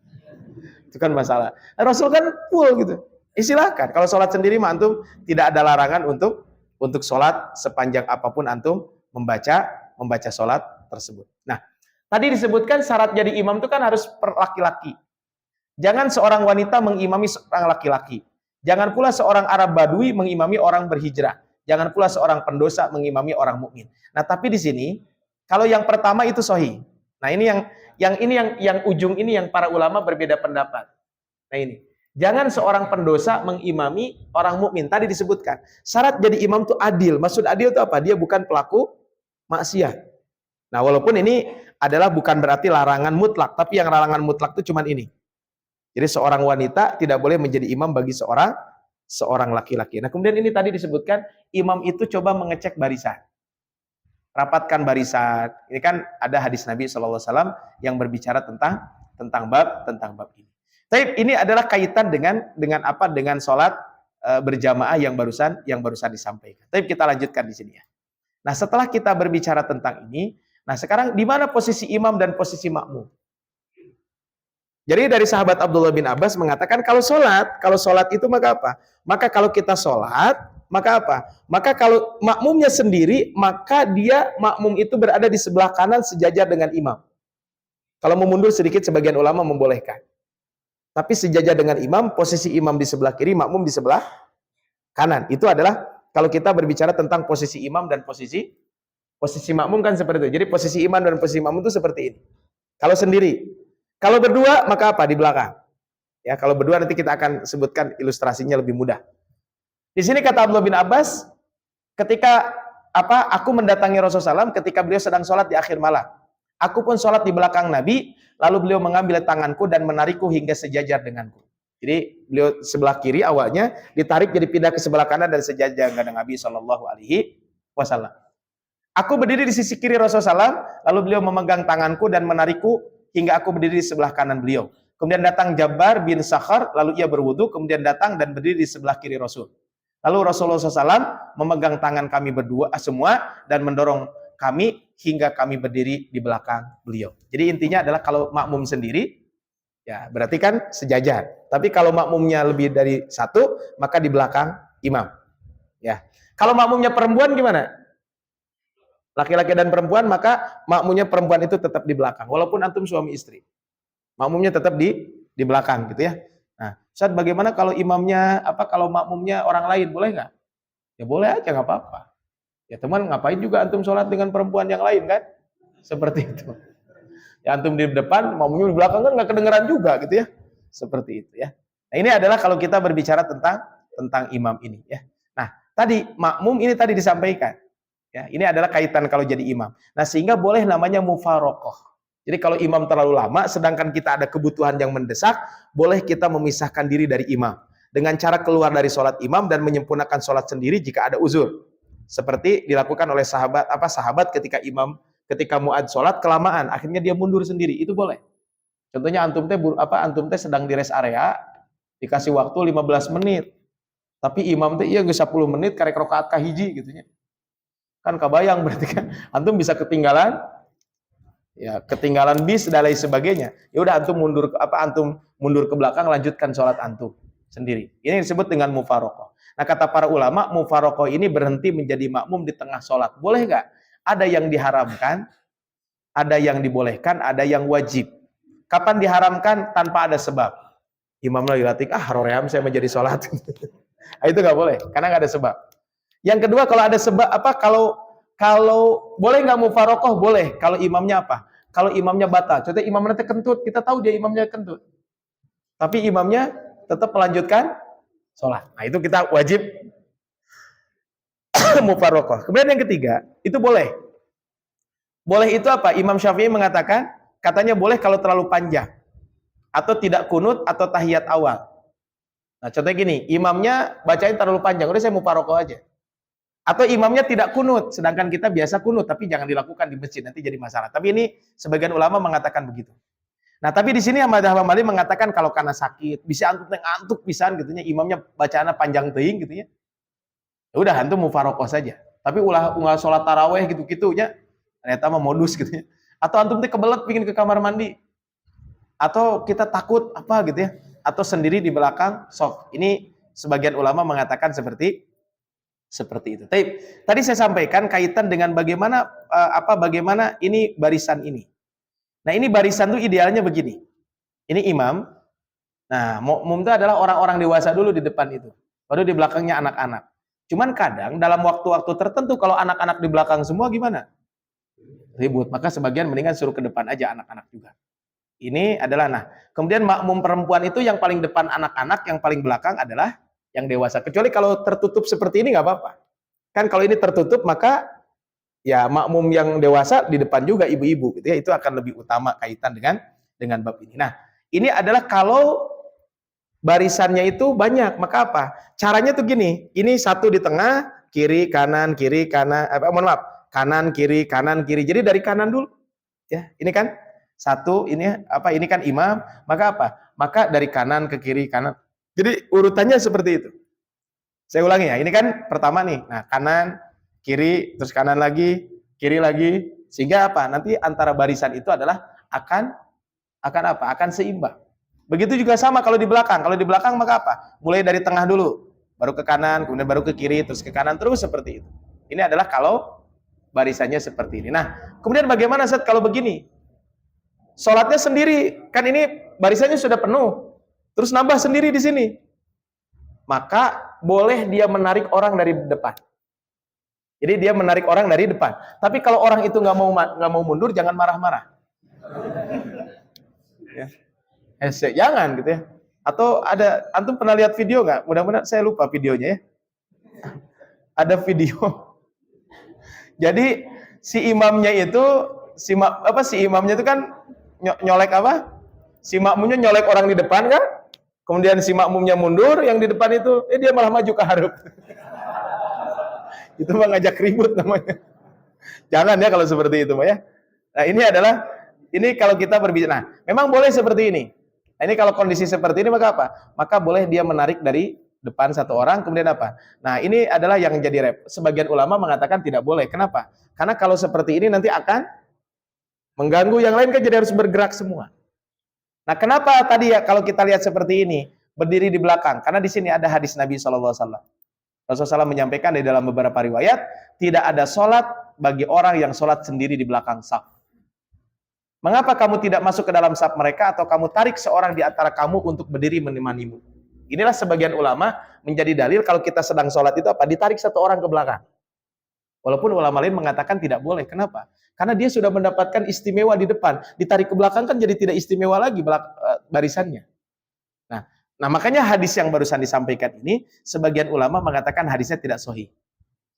Itu kan masalah. Nah, Rasul kan full gitu. Silakan. Kalau sholat sendiri mah antum tidak ada larangan untuk sholat sepanjang apapun antum membaca sholat tersebut. Nah, tadi disebutkan syarat jadi imam itu kan harus per laki-laki. Jangan seorang wanita mengimami seorang laki-laki. Jangan pula seorang Arab Badui mengimami orang berhijrah. Jangan pula seorang pendosa mengimami orang mukmin. Nah, tapi di sini kalau yang pertama itu sahih. Nah, ini yang ujung ini yang para ulama berbeda pendapat. Nah, ini. Jangan seorang pendosa mengimami orang mukmin. Tadi disebutkan, syarat jadi imam itu adil. Maksud adil itu apa? Dia bukan pelaku maksiat. Nah, walaupun ini adalah bukan berarti larangan mutlak, tapi yang larangan mutlak itu cuma ini. Jadi seorang wanita tidak boleh menjadi imam bagi seorang laki-laki. Nah, kemudian ini tadi disebutkan imam itu coba mengecek barisan. Rapatkan barisan. Ini kan ada hadis Nabi SAW yang berbicara tentang bab ini. Tapi ini adalah kaitan dengan apa? Dengan sholat berjamaah yang barusan disampaikan. Tapi kita lanjutkan di sini ya. Nah, setelah kita berbicara tentang ini, nah sekarang di mana posisi imam dan posisi makmum? Jadi dari sahabat Abdullah bin Abbas mengatakan kalau sholat itu maka apa? Maka kalau kita sholat, maka apa? Maka kalau makmumnya sendiri, maka dia makmum itu berada di sebelah kanan sejajar dengan imam. Kalau mau mundur sedikit sebagian ulama membolehkan. Tapi sejajar dengan imam, posisi imam di sebelah kiri, makmum di sebelah kanan. Itu adalah kalau kita berbicara tentang posisi imam dan posisi makmum kan seperti itu. Jadi posisi imam dan posisi makmum itu seperti ini. Kalau sendiri. Kalau berdua, maka apa? Di belakang. Ya, kalau berdua nanti kita akan sebutkan ilustrasinya lebih mudah. Di sini kata Abdullah bin Abbas, ketika aku mendatangi Rasulullah SAW ketika beliau sedang sholat di akhir malam. Aku pun sholat di belakang Nabi, lalu beliau mengambil tanganku dan menarikku hingga sejajar denganku. Jadi beliau sebelah kiri awalnya ditarik jadi pindah ke sebelah kanan dan sejajar dengan Nabi SAW. Aku berdiri di sisi kiri Rasulullah SAW, lalu beliau memegang tanganku dan menarikku hingga aku berdiri di sebelah kanan beliau. Kemudian datang Jabbar bin Sakhar, lalu ia berwudu, kemudian datang dan berdiri di sebelah kiri Rasul. Lalu Rasulullah SAW memegang tangan kami berdua semua dan mendorong kami hingga kami berdiri di belakang beliau. Jadi intinya adalah kalau makmum sendiri, ya berarti kan sejajar. Tapi kalau makmumnya lebih dari satu, maka di belakang imam. Ya. Kalau makmumnya perempuan gimana? Laki-laki dan perempuan, maka makmumnya perempuan itu tetap di belakang. Walaupun antum suami istri. Makmumnya tetap di belakang gitu ya. Nah, Ustaz bagaimana kalau imamnya, kalau makmumnya orang lain, boleh nggak? Ya boleh aja, nggak apa-apa. Ya teman, ngapain juga antum sholat dengan perempuan yang lain kan? Seperti itu. Ya antum di depan, makmumnya di belakang kan nggak kedengeran juga gitu ya. Seperti itu ya. Nah, ini adalah kalau kita berbicara tentang imam ini ya. Nah, tadi makmum ini tadi disampaikan. Ya, ini adalah kaitan kalau jadi imam. Nah, sehingga boleh namanya mufarokoh. Jadi kalau imam terlalu lama, sedangkan kita ada kebutuhan yang mendesak, boleh kita memisahkan diri dari imam. Dengan cara keluar dari sholat imam dan menyempurnakan sholat sendiri jika ada uzur. Seperti dilakukan oleh sahabat ketika muad sholat kelamaan, akhirnya dia mundur sendiri, itu boleh. Contohnya antum teh sedang di rest area, dikasih waktu 15 menit. Tapi imam teh 10 menit karek rakaat kahiji gitu nya. Kan kebayang berarti kan antum bisa ketinggalan bis dan lain sebagainya. Ya udah antum mundur ke belakang, lanjutkan sholat antum sendiri. Ini disebut dengan mufarokoh. Nah, kata para ulama, mufarokoh ini berhenti menjadi makmum di tengah sholat. Boleh nggak? Ada yang diharamkan, ada yang dibolehkan, ada yang wajib. Kapan diharamkan? Tanpa ada sebab. Imam lagi latih, roream saya menjadi sholat. Itu nggak boleh, karena nggak ada sebab. Yang kedua, kalau ada sebab kalau boleh nggak mufarokoh? Boleh. Kalau imamnya apa? Kalau imamnya batal. Contohnya imamnya kentut, kita tahu dia imamnya kentut. Tapi imamnya tetap melanjutkan sholat. Nah, itu kita wajib mufarokoh. Kemudian yang ketiga, itu boleh. Boleh itu apa? Imam Syafi'i mengatakan, katanya boleh kalau terlalu panjang. atau tidak kunut atau tahiyat awal. Nah, contohnya gini, imamnya bacain terlalu panjang, udah saya mufarokoh aja. Atau imamnya tidak kunut, sedangkan kita biasa kunut, tapi jangan dilakukan di masjid, nanti jadi masalah. Tapi ini sebagian ulama mengatakan begitu. Nah, tapi di sini Ahmad Hambali mengatakan kalau karena sakit, bisa antuk pisan gitu nya, imamnya bacaannya panjang teuing gitu ya. Ya udah antum mufarokoh saja. Tapi ulah sholat taraweh gitu-gitu nya, ternyata mah modus gitu ya. Atau antum teh kebelet pingin ke kamar mandi. Atau kita takut apa gitu ya, atau sendiri di belakang soft. Ini sebagian ulama mengatakan seperti itu. Tadi saya sampaikan kaitan dengan bagaimana bagaimana ini barisan ini. Nah, ini barisan tuh idealnya begini. Ini imam. Nah, makmum itu adalah orang-orang dewasa dulu di depan itu. Baru di belakangnya anak-anak. Cuman kadang dalam waktu-waktu tertentu kalau anak-anak di belakang semua gimana? Ribut. Maka sebagian mendingan suruh ke depan aja anak-anak juga. Ini adalah, nah, kemudian makmum perempuan itu yang paling depan anak-anak, yang paling belakang adalah yang dewasa. Kecuali kalau tertutup seperti ini nggak apa-apa. Kan kalau ini tertutup maka ya makmum yang dewasa di depan juga ibu-ibu gitu ya. Itu akan lebih utama kaitan dengan bab ini. Nah, ini adalah kalau barisannya itu banyak, maka apa? Caranya tuh gini. Ini satu di tengah, kiri kanan, kanan kiri. Jadi dari kanan dulu. Ya, ini kan satu, ini kan imam, maka apa? Maka dari kanan ke kiri, kanan. Jadi urutannya seperti itu. Saya ulangi ya, ini kan pertama nih. Nah, kanan, kiri, terus kanan lagi, kiri lagi. Sehingga apa? Nanti antara barisan itu adalah akan apa? Akan seimbang. Begitu juga sama kalau di belakang. Kalau di belakang maka apa? Mulai dari tengah dulu, baru ke kanan, kemudian baru ke kiri, terus ke kanan, terus seperti itu. Ini adalah kalau barisannya seperti ini. Nah, kemudian bagaimana Ustaz kalau begini? Sholatnya sendiri, kan ini barisannya sudah penuh, terus nambah sendiri di sini. Maka boleh dia menarik orang dari depan. Jadi dia menarik orang dari depan. Tapi kalau orang itu nggak mau mundur, jangan marah-marah. Ya. Jangan gitu ya. Atau ada, antum pernah lihat video nggak? Mudah-mudahan saya lupa videonya ya. Ada video. Jadi si imamnya itu, si imamnya itu kan nyolek apa? Si makmumnya nyolek orang di depan kan? Kemudian si makmumnya mundur, yang di depan itu, dia malah maju ke hareup. Itu mah ngajak ribut namanya. Jangan ya kalau seperti itu, ya. Nah, ini kalau kita berbicara, nah, memang boleh seperti ini. Nah, ini kalau kondisi seperti ini maka apa? Maka boleh dia menarik dari depan satu orang, kemudian apa? Nah, ini adalah yang jadi sebagian ulama mengatakan tidak boleh. Kenapa? Karena kalau seperti ini nanti akan mengganggu yang lain, kan jadi harus bergerak semua. Nah, kenapa tadi ya kalau kita lihat seperti ini, berdiri di belakang? Karena di sini ada hadis Nabi SAW. Rasulullah SAW menyampaikan di dalam beberapa riwayat, tidak ada sholat bagi orang yang sholat sendiri di belakang saf. Mengapa kamu tidak masuk ke dalam saf mereka atau kamu tarik seorang di antara kamu untuk berdiri menemanimu? Inilah sebagian ulama menjadi dalil kalau kita sedang sholat itu apa? Ditarik satu orang ke belakang. Walaupun ulama lain mengatakan tidak boleh. Kenapa? Karena dia sudah mendapatkan istimewa di depan. Ditarik ke belakang kan jadi tidak istimewa lagi barisannya. Nah, makanya hadis yang barusan disampaikan ini, sebagian ulama mengatakan hadisnya tidak sahih.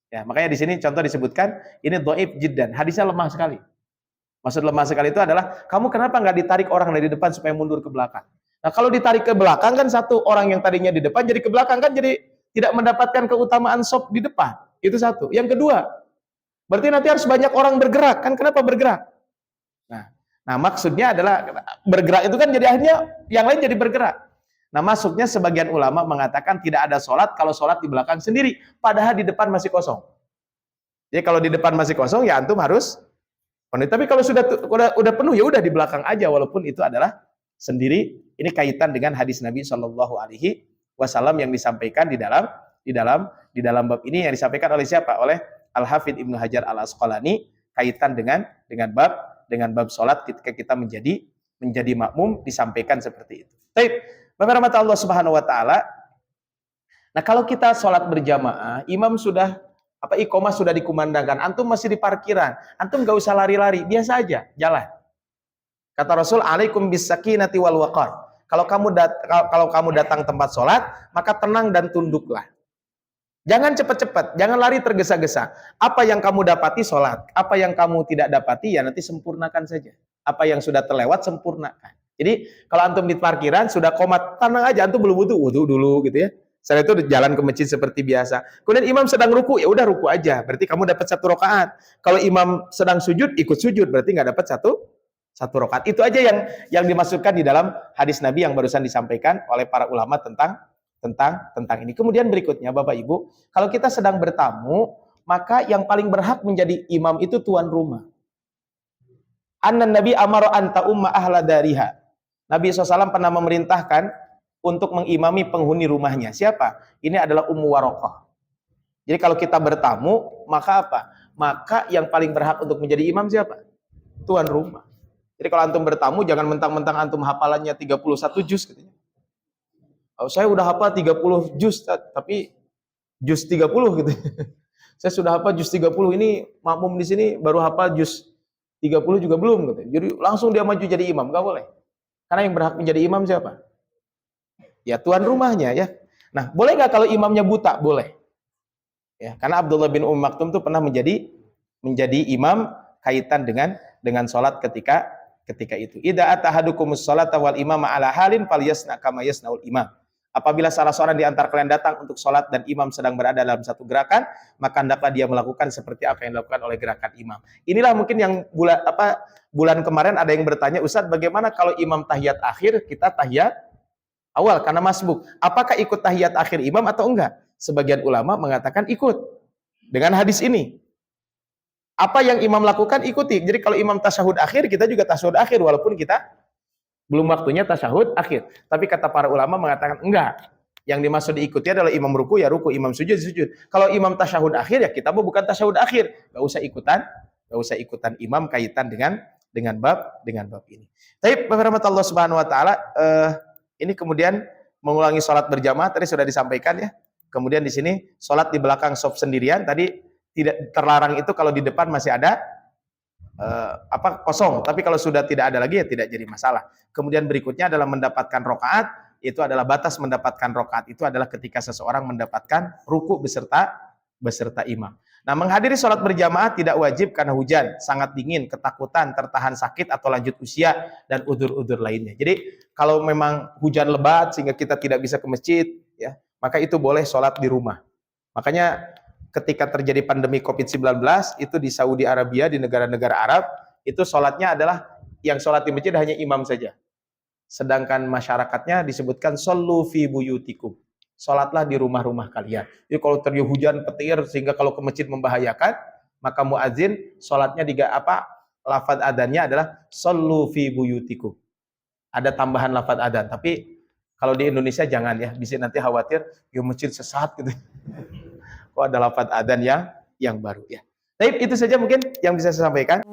Ya, makanya di sini contoh disebutkan, ini dhaif jiddan. Hadisnya lemah sekali. Maksud lemah sekali itu adalah, kamu kenapa nggak ditarik orang dari depan supaya mundur ke belakang? Nah, kalau ditarik ke belakang kan satu orang yang tadinya di depan jadi ke belakang kan jadi tidak mendapatkan keutamaan sop di depan. Itu satu. Yang kedua, berarti nanti harus banyak orang bergerak. Kan kenapa bergerak? Nah, maksudnya adalah bergerak itu kan jadi akhirnya yang lain jadi bergerak. Nah, masuknya sebagian ulama mengatakan tidak ada sholat kalau sholat di belakang sendiri. Padahal di depan masih kosong. Jadi kalau di depan masih kosong ya antum harus penuh. Tapi kalau sudah penuh ya udah di belakang aja walaupun itu adalah sendiri. Ini kaitan dengan hadis Nabi Shallallahu Alaihi Wasallam yang disampaikan di dalam bab ini yang disampaikan oleh siapa? Oleh Al-Hafidh Ibnu Hajar Al-Asqalani kaitan dengan bab sholat ketika kita menjadi makmum disampaikan seperti itu. Baik, Bapak rahmat Allah Subhanahu wa taala. Nah, kalau kita sholat berjamaah, imam sudah iqomah sudah dikumandangkan, antum masih di parkiran, antum gak usah lari-lari, biasa aja jalan. Kata Rasul, alaikum bisakinati wal waqar. Kalau kamu datang tempat sholat, maka tenang dan tunduklah. Jangan cepat-cepat, jangan lari tergesa-gesa. Apa yang kamu dapati sholat, apa yang kamu tidak dapati ya nanti sempurnakan saja. Apa yang sudah terlewat sempurnakan. Jadi kalau antum di parkiran sudah komat, tenang aja, antum belum wudu dulu gitu ya. Setelah itu jalan ke masjid seperti biasa. Kemudian imam sedang ruku, ya udah ruku aja. Berarti kamu dapat 1 rakaat. Kalau imam sedang sujud, ikut sujud, berarti nggak dapat satu rakaat. Itu aja yang dimasukkan di dalam hadis Nabi yang barusan disampaikan oleh para ulama tentang ini. Kemudian berikutnya, Bapak Ibu, kalau kita sedang bertamu, maka yang paling berhak menjadi imam itu tuan rumah. Annan Nabi amara anta umma ahla dariha. Nabi SAW pernah memerintahkan untuk mengimami penghuni rumahnya. Siapa? Ini adalah Ummu Warokoh. Jadi kalau kita bertamu, maka apa? Maka yang paling berhak untuk menjadi imam siapa? Tuan rumah. Jadi kalau antum bertamu, jangan mentang-mentang antum hafalannya 31 juz. Gitu. Oh, saya udah hafal 30 juz, tapi juz 30 gitu. Saya sudah hafal juz 30, ini makmum di sini baru hafal juz 30 juga belum. Gitu. Jadi langsung dia maju jadi imam, gak boleh. Karena yang berhak menjadi imam siapa? Ya tuan rumahnya ya. Nah, boleh nggak kalau imamnya buta? Boleh. Ya, karena Abdullah bin Maktum tuh pernah menjadi imam kaitan dengan sholat ketika itu. Idza atahadukumus sholata wal imama ala halin falyasna kama yasnaul imam. Apabila salah seorang di antara kalian datang untuk sholat dan imam sedang berada dalam satu gerakan, maka hendaklah dia melakukan seperti apa yang dilakukan oleh gerakan imam. Inilah mungkin yang bulan kemarin ada yang bertanya, Ustadz, bagaimana kalau imam tahiyat akhir, kita tahiyat awal karena masbuk. Apakah ikut tahiyat akhir imam atau enggak? Sebagian ulama mengatakan ikut. Dengan hadis ini. Apa yang imam lakukan ikuti. Jadi kalau imam tasyahud akhir, kita juga tasyahud akhir walaupun kita belum waktunya tasyahud akhir. Tapi kata para ulama mengatakan enggak. Yang dimaksud diikuti adalah imam ruku ya ruku, imam sujud sujud. Kalau imam tasyahud akhir ya kita bukan tasyahud akhir. Enggak usah ikutan imam kaitan dengan bab ini. Tapi rahmat Allah Subhanahu wa taala ini kemudian mengulangi sholat berjamaah tadi sudah disampaikan ya. Kemudian di sini sholat di belakang shop sendirian tadi tidak terlarang itu kalau di depan masih ada kosong. Tapi kalau sudah tidak ada lagi ya tidak jadi masalah. Kemudian berikutnya adalah mendapatkan rokaat. Itu adalah batas mendapatkan rokaat itu adalah ketika seseorang mendapatkan ruku beserta imam. Nah, menghadiri sholat berjamaah tidak wajib karena hujan, sangat dingin, ketakutan, tertahan sakit, atau lanjut usia, dan udzur-udzur lainnya. Jadi, kalau memang hujan lebat sehingga kita tidak bisa ke masjid, ya, maka itu boleh sholat di rumah. Makanya ketika terjadi pandemi COVID-19, itu di Saudi Arabia, di negara-negara Arab, itu sholatnya adalah, yang sholat di masjid hanya imam saja. Sedangkan masyarakatnya disebutkan, shollu fi buyutikum. Sholatlah di rumah-rumah kalian. Jadi kalau terjadi hujan petir sehingga kalau ke masjid membahayakan, maka muadzin sholatnya lafaz adanya adalah shollu fi buyutikum. Ada tambahan lafaz adan, tapi kalau di Indonesia jangan ya, bisa nanti khawatir ya masjid sesat gitu. Kok ada lafaz adan yang baru ya. Tapi itu saja mungkin yang bisa saya sampaikan.